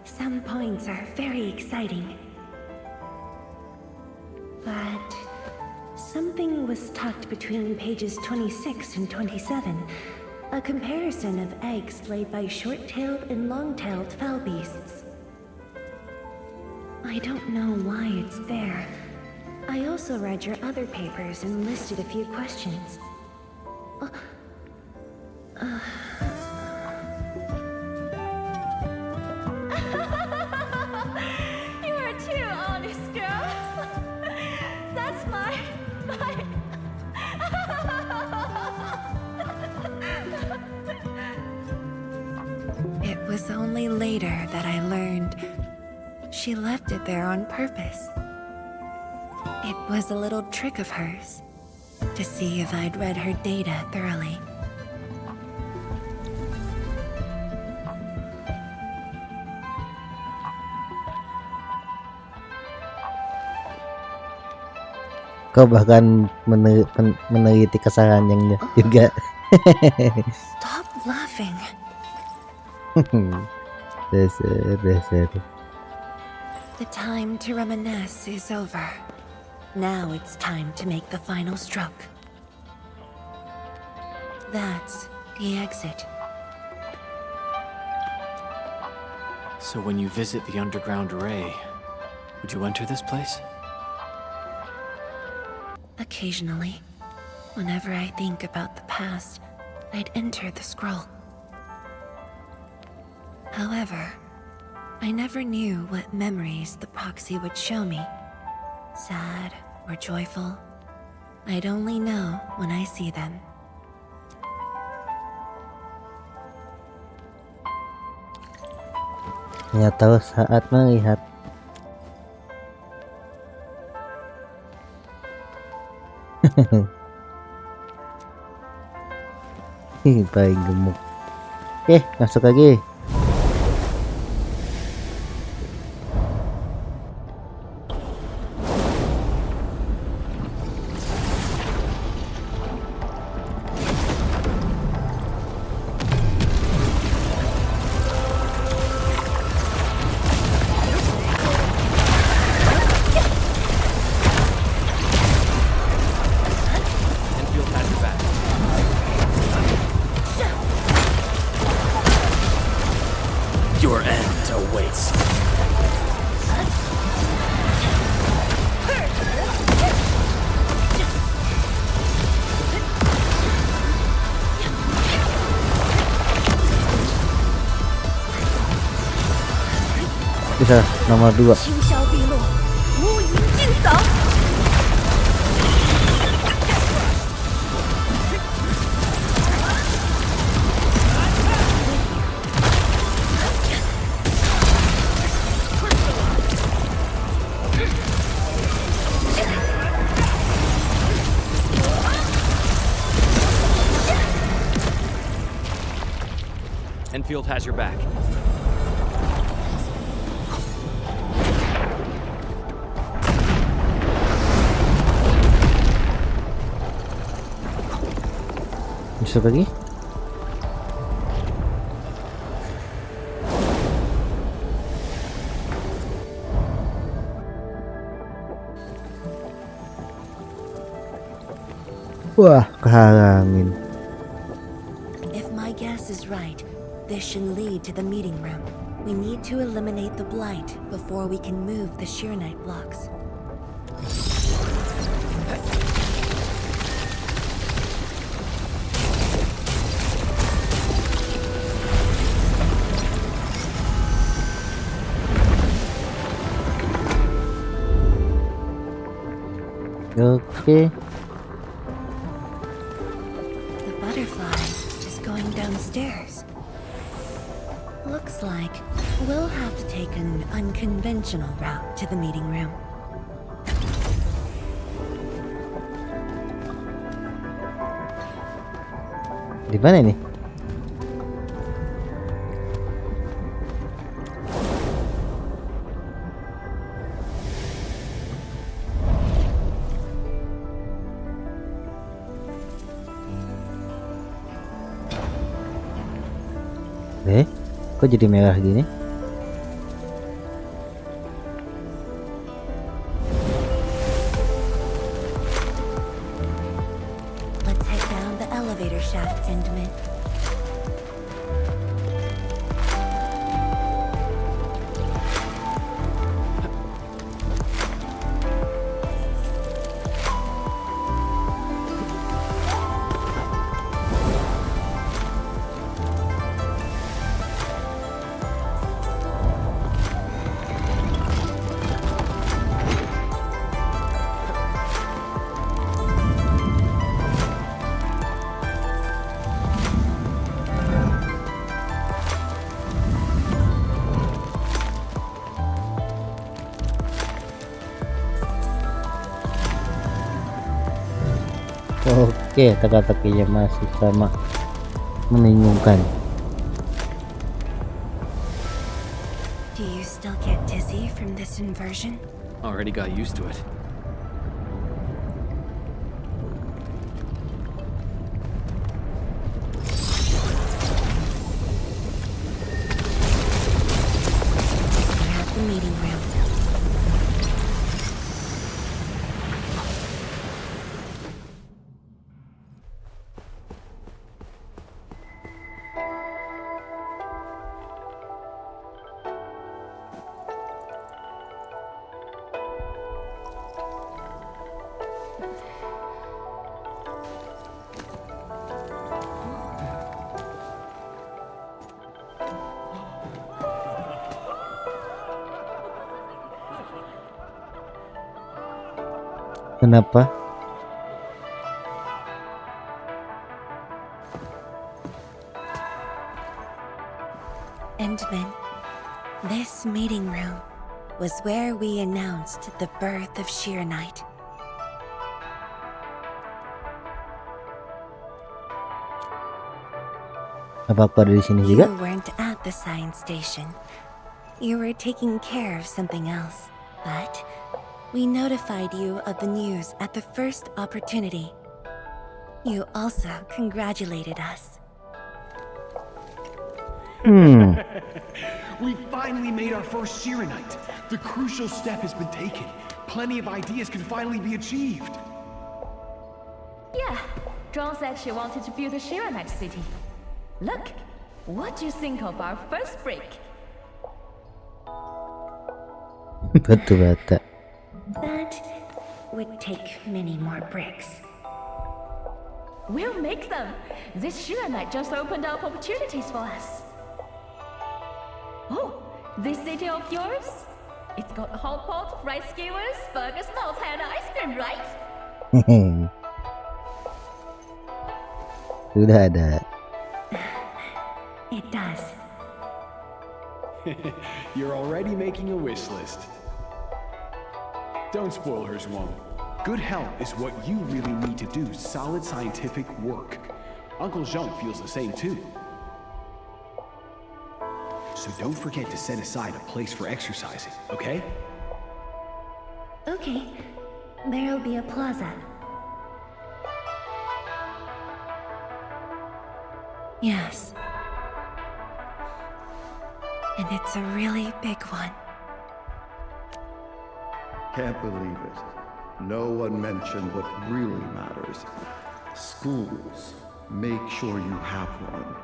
Some points are very exciting. But something was tucked between pages 26 and 27. A comparison of eggs laid by short-tailed and long-tailed fowl beasts. I don't know why it's there. I also read your other papers and listed a few questions. You are too honest, girl. That's my... was only later that I learned she left it there on purpose. It was a little trick of hers to see if I'd read her data thoroughly. Kau bahkan meneliti kesalahannya juga. Stop laughing. Dasar. The time to reminisce is over. Now it's time to make the final stroke. That's the exit. So when you visit the underground array, would you enter this place? Occasionally, whenever I think about the past, I'd enter the scroll. However, I never knew what memories the proxy would show me. Sad or joyful, I'd only know when I see them. Ya tahu saat melihat. Paling gemuk. Masuk lagi. Endfield has your back. Your end awaits. Bisa nomor 2. 轻销毕露，乌云尽扫。 Endfield has your back. Bisa lagi? Wah, kehalangin. If my guess is right, this should lead to the meeting room. We need to eliminate the blight before we can move the Sheernite blocks. Oke. The butterfly is going downstairs. Looks like we'll have to take an unconventional route to the meeting room. Di mana ini? Kok jadi merah gini? Let's head down the elevator shaft, Endman. Oke, teka-tekinya masih sama membingungkan. Do you still get dizzy from this inversion? Already got used to it. We're at the meeting room. Kenapa? Endman, this meeting room was where we announced the birth of Shirenite. Apa aku ada di sini juga? You weren't at the science station. You were taking care of something else. But we notified you of the news at the first opportunity. You also congratulated us. We finally made our first Shirenite. The crucial step has been taken. Plenty of ideas can finally be achieved. Yeah, Dawn said she wanted to build a Shirenite city. Look, what do you think of our first brick? Betul bata. That would take many more bricks. We'll make them. This Shirenite just opened up opportunities for us. Oh, this city of yours? It's got a hot pot, rice skewers, burgers, malt, and ice cream, right? Sudah ada. It does. You're already making a wish list. Don't spoil her, Zhuang. Good health is what you really need to do solid scientific work. Uncle Zheng feels the same too. So don't forget to set aside a place for exercising, okay? Okay, there'll be a plaza. Yes. And it's a really big one. Can't believe it. No one mentioned what really matters. Schools. Make sure you have one.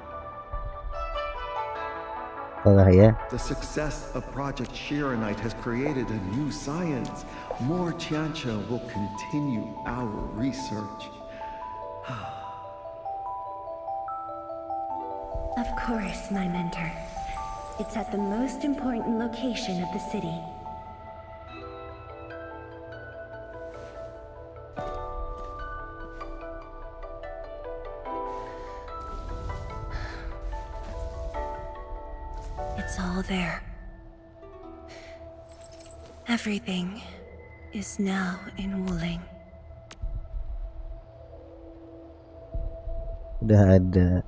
The success of Project Shirenite has created a new science. More Tiantia will continue our research. Of course, my mentor. It's at the most important location of the city. It's all there. Everything is now in Wuling. Udah ada.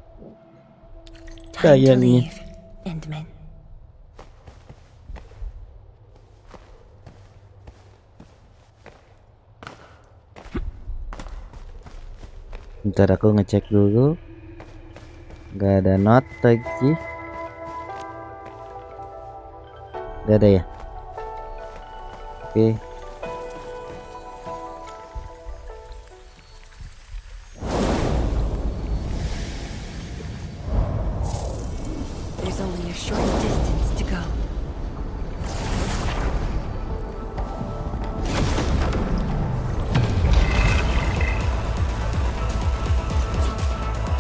Time to Kayaknya. leave, Endman. Bentar aku ngecek dulu. Gak ada not lagi. Gak ada ya. Oke. There's only a short distance to go.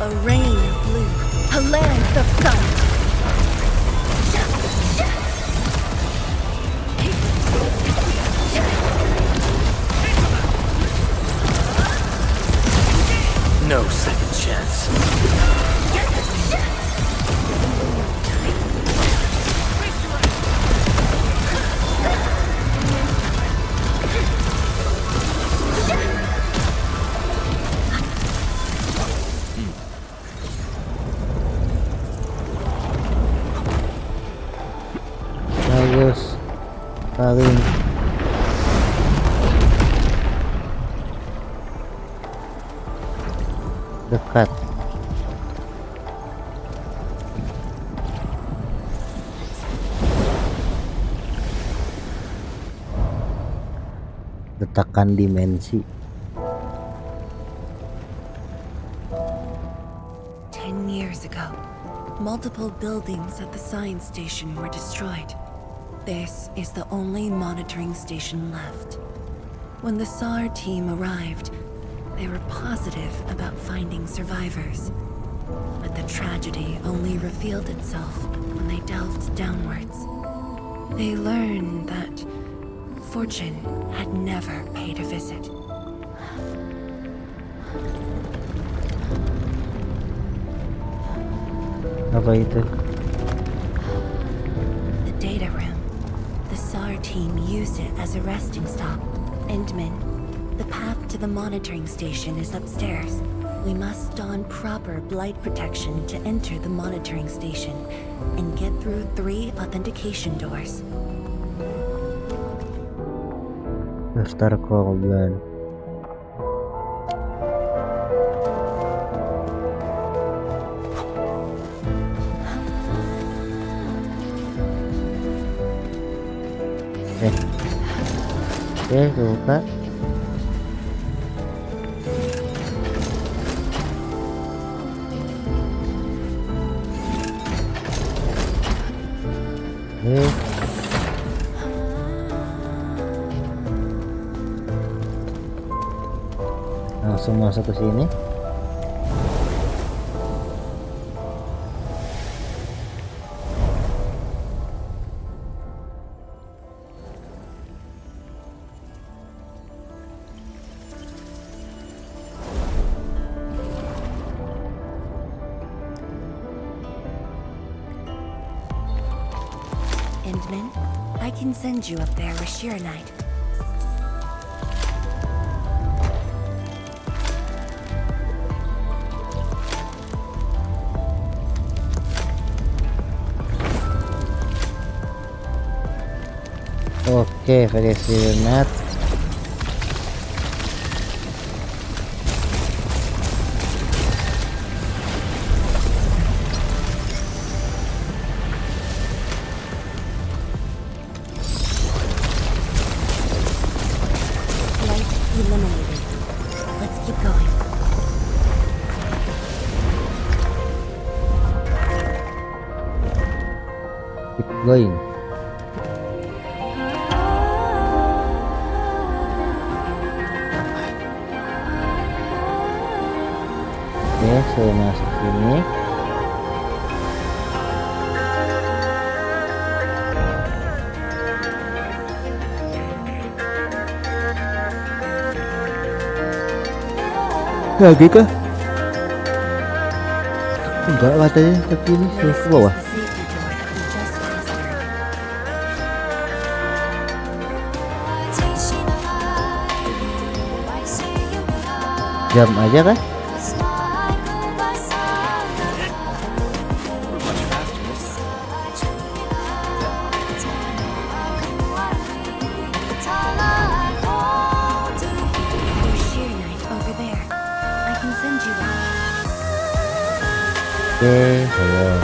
A rain of blue, a lance of sun. No second chance. Letakkan dimensi. 10 years ago, multiple buildings at the science station were destroyed. This is the only monitoring station left. When the SAR team arrived, they were positive about finding survivors. But the tragedy only revealed itself when they delved downwards. They learned that fortune had never paid a visit. Apa itu? The data room. The SAR team used it as a resting stop. Endman, the path to the monitoring station is upstairs. We must don proper blight protection to enter the monitoring station and get through 3 authentication doors. Daftar korban. Oke, buka. Langsung masuk ke sini. Endman, I can send you up there with Shiranite. Oke, versi net. Light eliminated. Let's keep going. Keep going. Oke, saya masuk sini. Lagi kah? Enggak, katanya tapi ini ke bawah. Jam aja kan? Oke, ayo.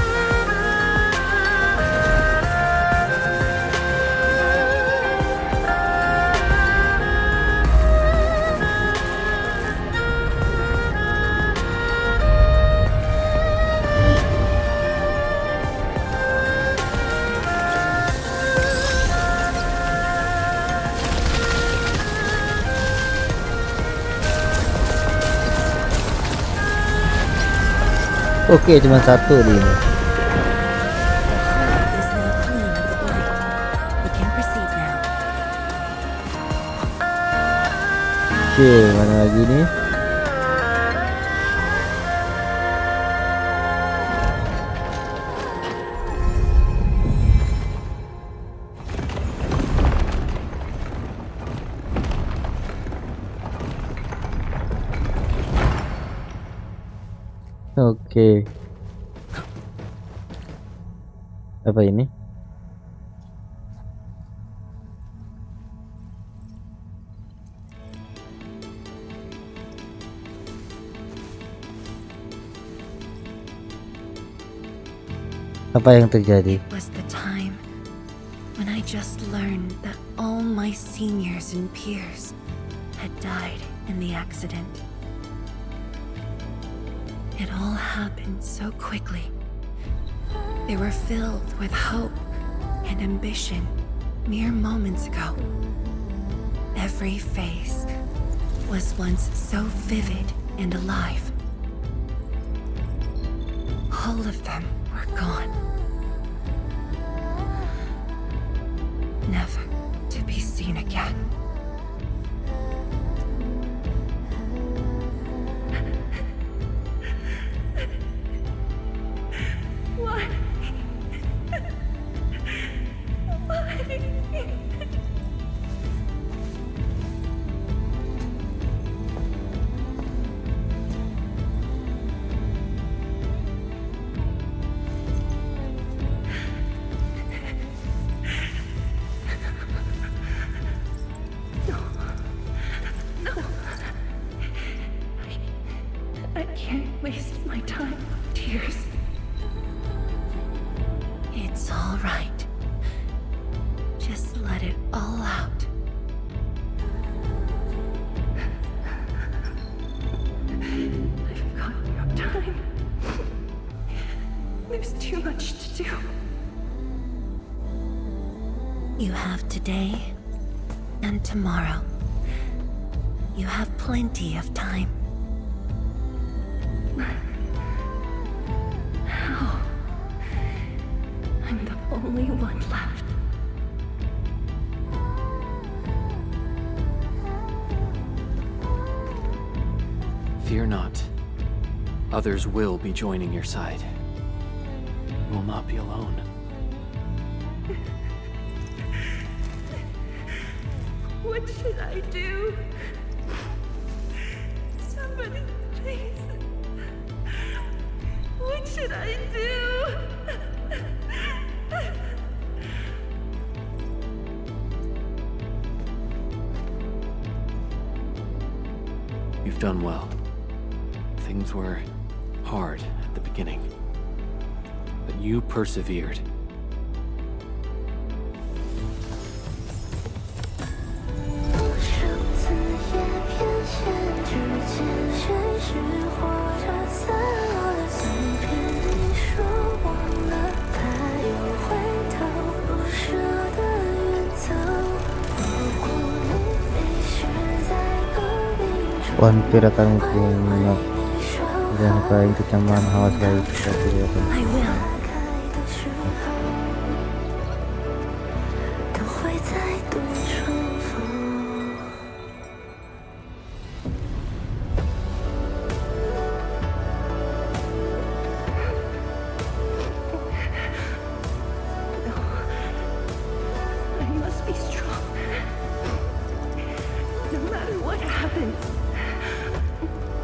Oke, cuma satu di ini. Oke, mana lagi nih? Oke. Apa ini? Apa yang terjadi? It was the time when I just learned that all my seniors and peers had died in the accident. It all happened so quickly. They were filled with hope and ambition mere moments ago. Every face was once so vivid and alive. All of them were gone. Never to be seen again. Why? Why? I can't waste my time with tears. It's all right. Just let it all out. I've got no time. There's too much to do. You have today and tomorrow. You have plenty of time. How? I'm the only one left. Fear not. Others will be joining your side. You will not be alone. What should I do? Somebody, please. What should I do? You've done well. Things were hard at the beginning, but you persevered. Hampir akan kunyap dan paling kecaman hawas baik seperti apa. I will. I must be strong. No matter what happens,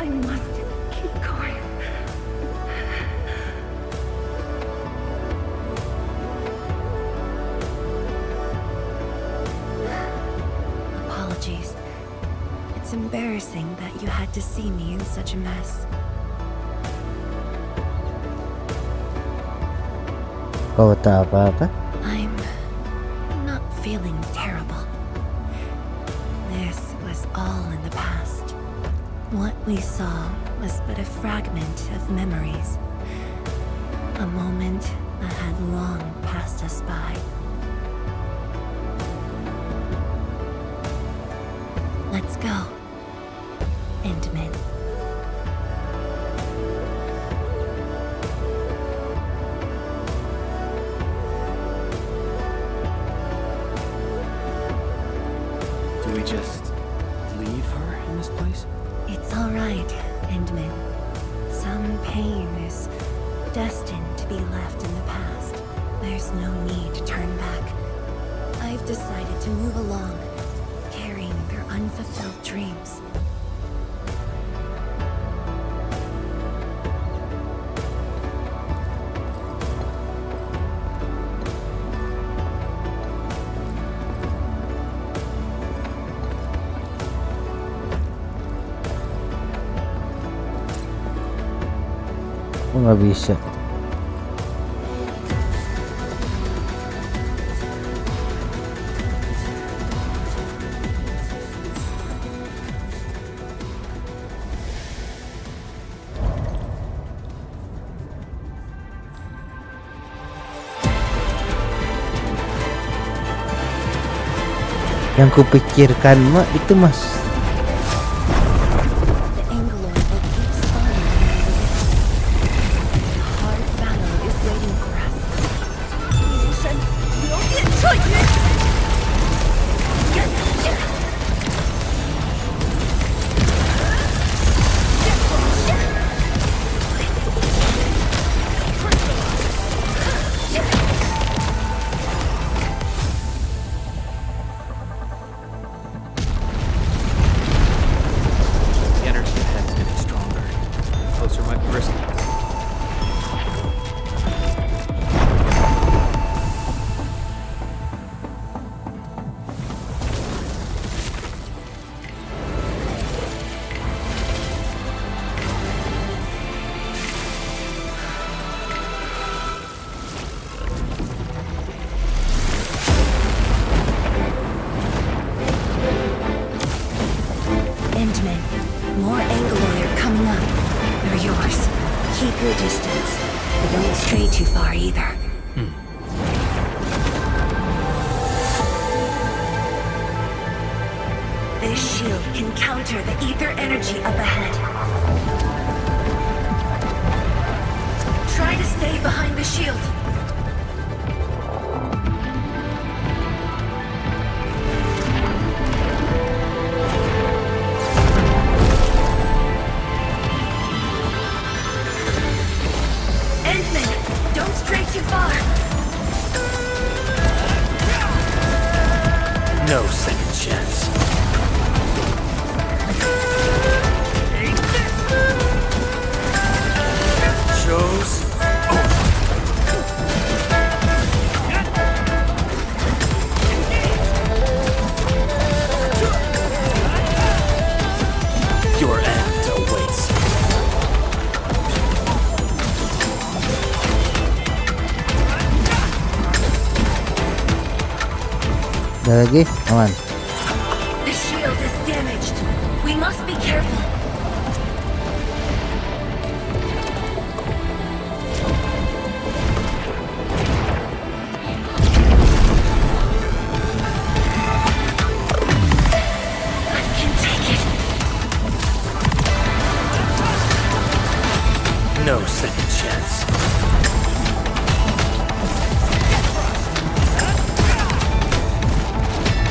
I must keep going. Apologies. It's embarrassing that you had to see me in such a mess. Kau tak apa-apa? I'm not feeling terrible. This was all in the past. What we saw was but a fragment of memories. A moment that had long passed us by. Let's go, Endman. Do we just leave her in this place? It's all right, Endman. Some pain is destined to be left in the past. There's no need to turn back. I've decided to move along, carrying their unfulfilled dreams. Aku nggak bisa. Yang kupikirkan mah itu mas. More Angloy are coming up. They're yours. Keep your distance, but don't stray too far either. This shield can counter the ether energy up ahead. Try to stay behind the shield. Don't stray too far. No second chance. Show's your end awaits. Ada lagi, aman. The shield is damaged. We must be careful. I can take it. No second chance.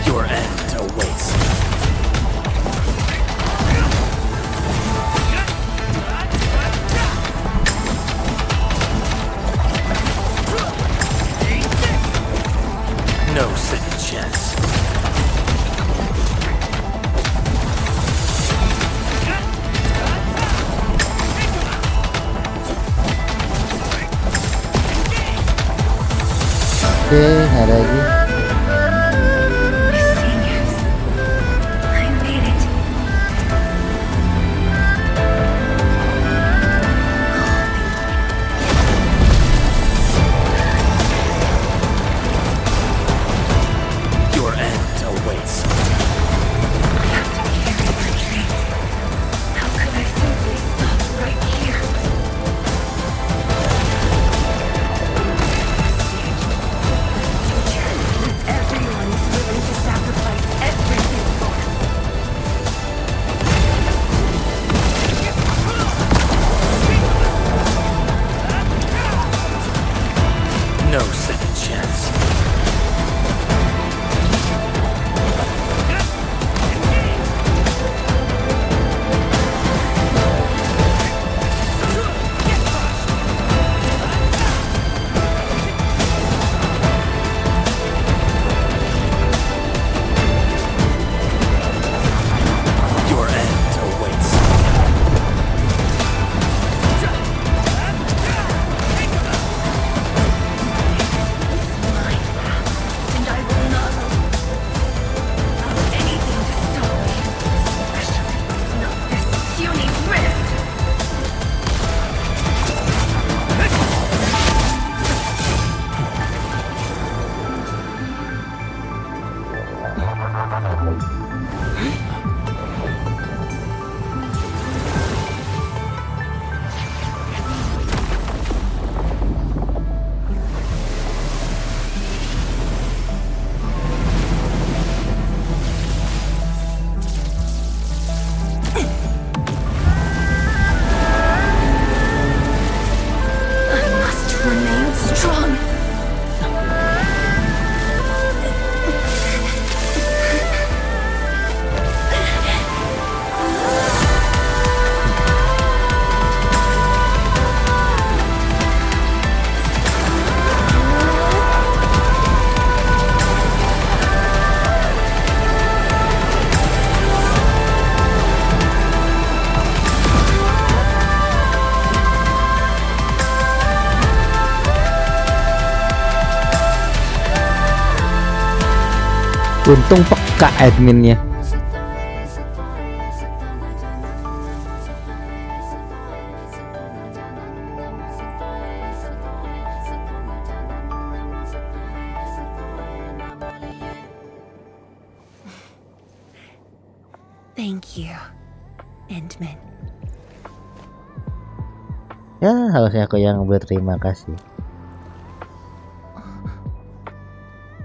Your end awaits. No second chance. Oke, ada lagi. I made it. Your end awaits. How could I simply stop right here? The future Remain strong. Untung peka adminnya. Thank you, Endman. Ya, harusnya aku yang berterima kasih.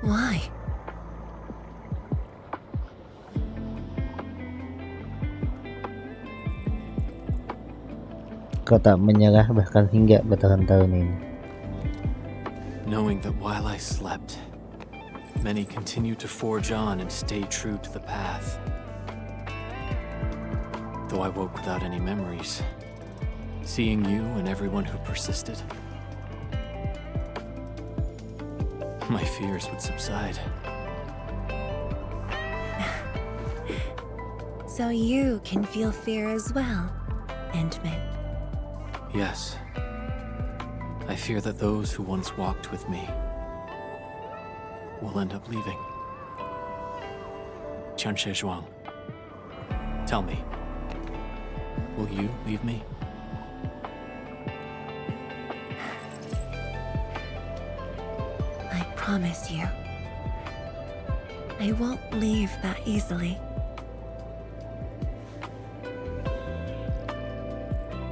Why? Kau tak menyerah bahkan hingga bertahun-tahun ini. Knowing that while I slept, many continued to forge on and stay true to the path. Though I woke without any memories, seeing you and everyone who persisted, my fears would subside. So you can feel fear as well, Endman. Yes. I fear that those who once walked with me will end up leaving. Qianxie Zhuang, tell me, will you leave me? I promise you, I won't leave that easily.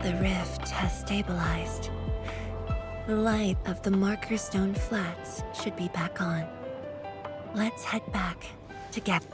The rift has stabilized. The light of the Marker Stone Flats should be back on. Let's head back together.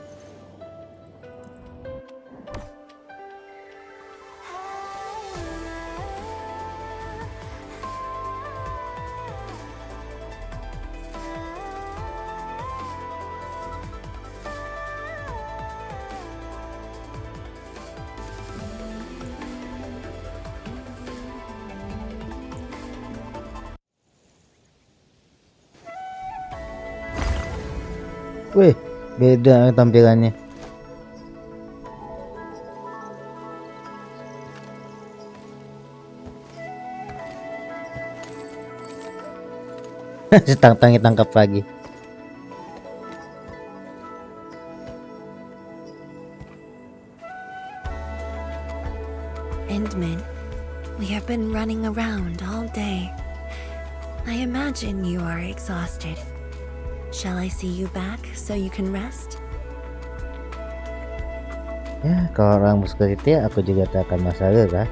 Wih, beda tampilannya. Setang-tangi tangkap lagi. Endman, we have been running around all day. I imagine you are exhausted. Shall I see you back so you can rest? Ya, kalau orang seperti itu aku juga tak akan masalah lah.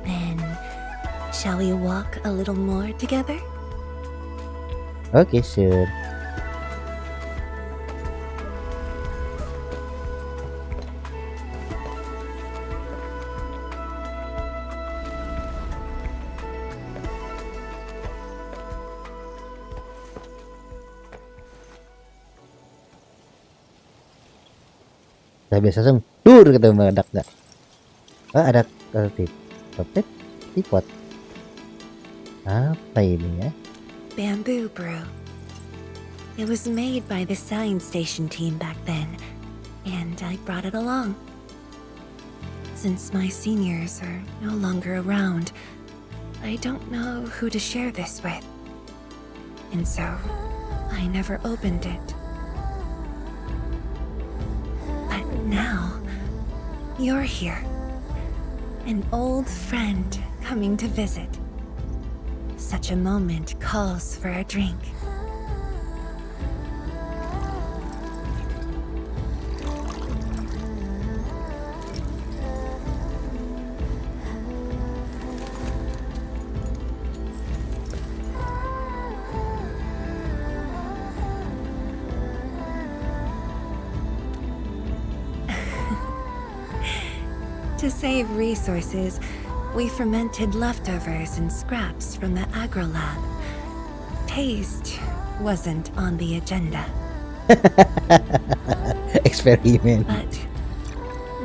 Then, shall we walk a little more together? Okay, sure. Saya biasa langsung dur gitu meledak nggak? Oh, ada tipot. Apa ini ya? Bamboo brew. It was made by the science station team back then, and I brought it along. Since my seniors are no longer around, I don't know who to share this with. And so, I never opened it. But now, you're here. An old friend coming to visit. Such a moment calls for a drink. To save resources, We fermented leftovers and scraps from the agro lab. Taste wasn't on the agenda. Eksperimen. But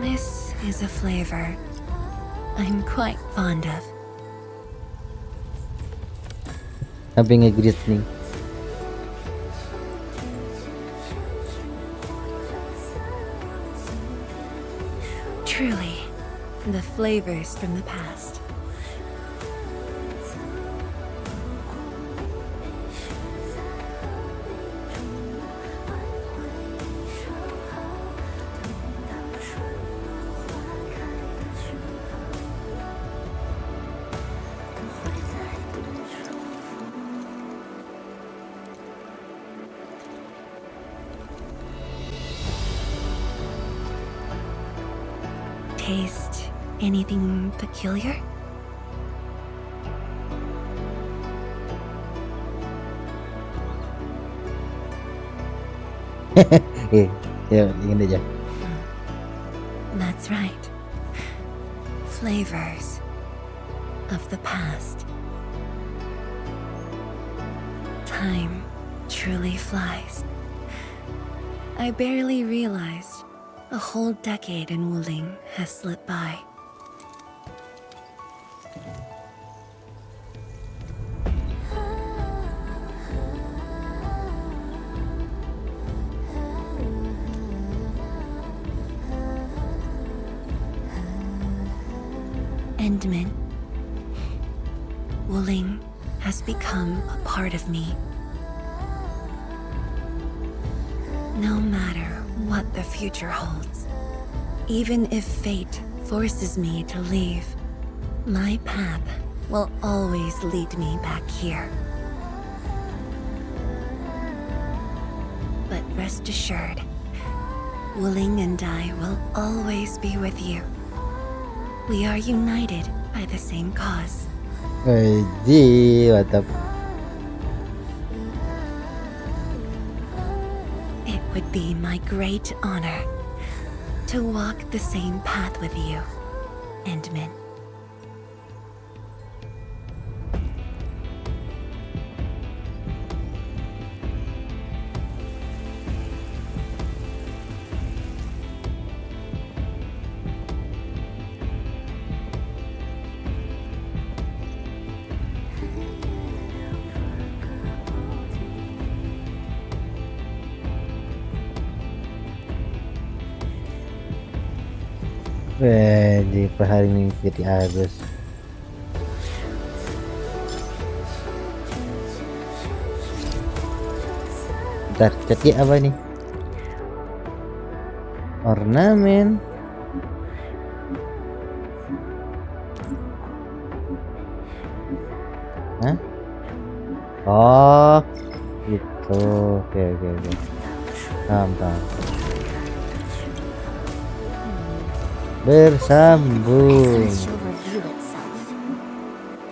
this is a flavor I'm quite fond of. Sampai nge-greet nih. Truly, the flavors from the past. Taste anything peculiar? Ya, ingin aja. That's right. Flavors of the past. Time truly flies. I barely realized a whole decade in Wuling has slipped by. Endman, Wuling has become a part of me. No matter what the future holds, even if fate forces me to leave, my path will always lead me back here. But rest assured, Wuling and I will always be with you. We are united by the same cause. Wajib, mantap. It would be my great honor to walk the same path with you, Endman. Wajib, per hari mengikuti arus. Bentar, catnya apa nih? Ornamen. Hah? Oh, gitu. Oke. Paham. Bersambung. Is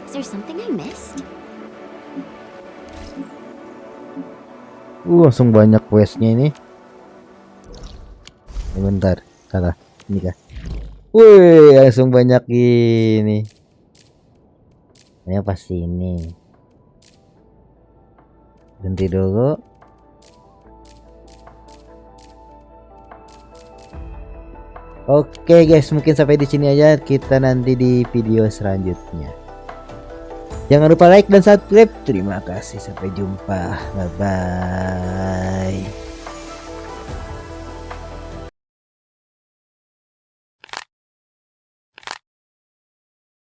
there something I missed? Langsung banyak questnya ini. Bentar, salah. Ini kah? Wih, langsung banyak ini. Ini pasti ini. Ganti dulu. Oke guys, mungkin sampai di sini aja, kita nanti di video selanjutnya. Jangan lupa like dan subscribe. Terima kasih, sampai jumpa. Bye bye.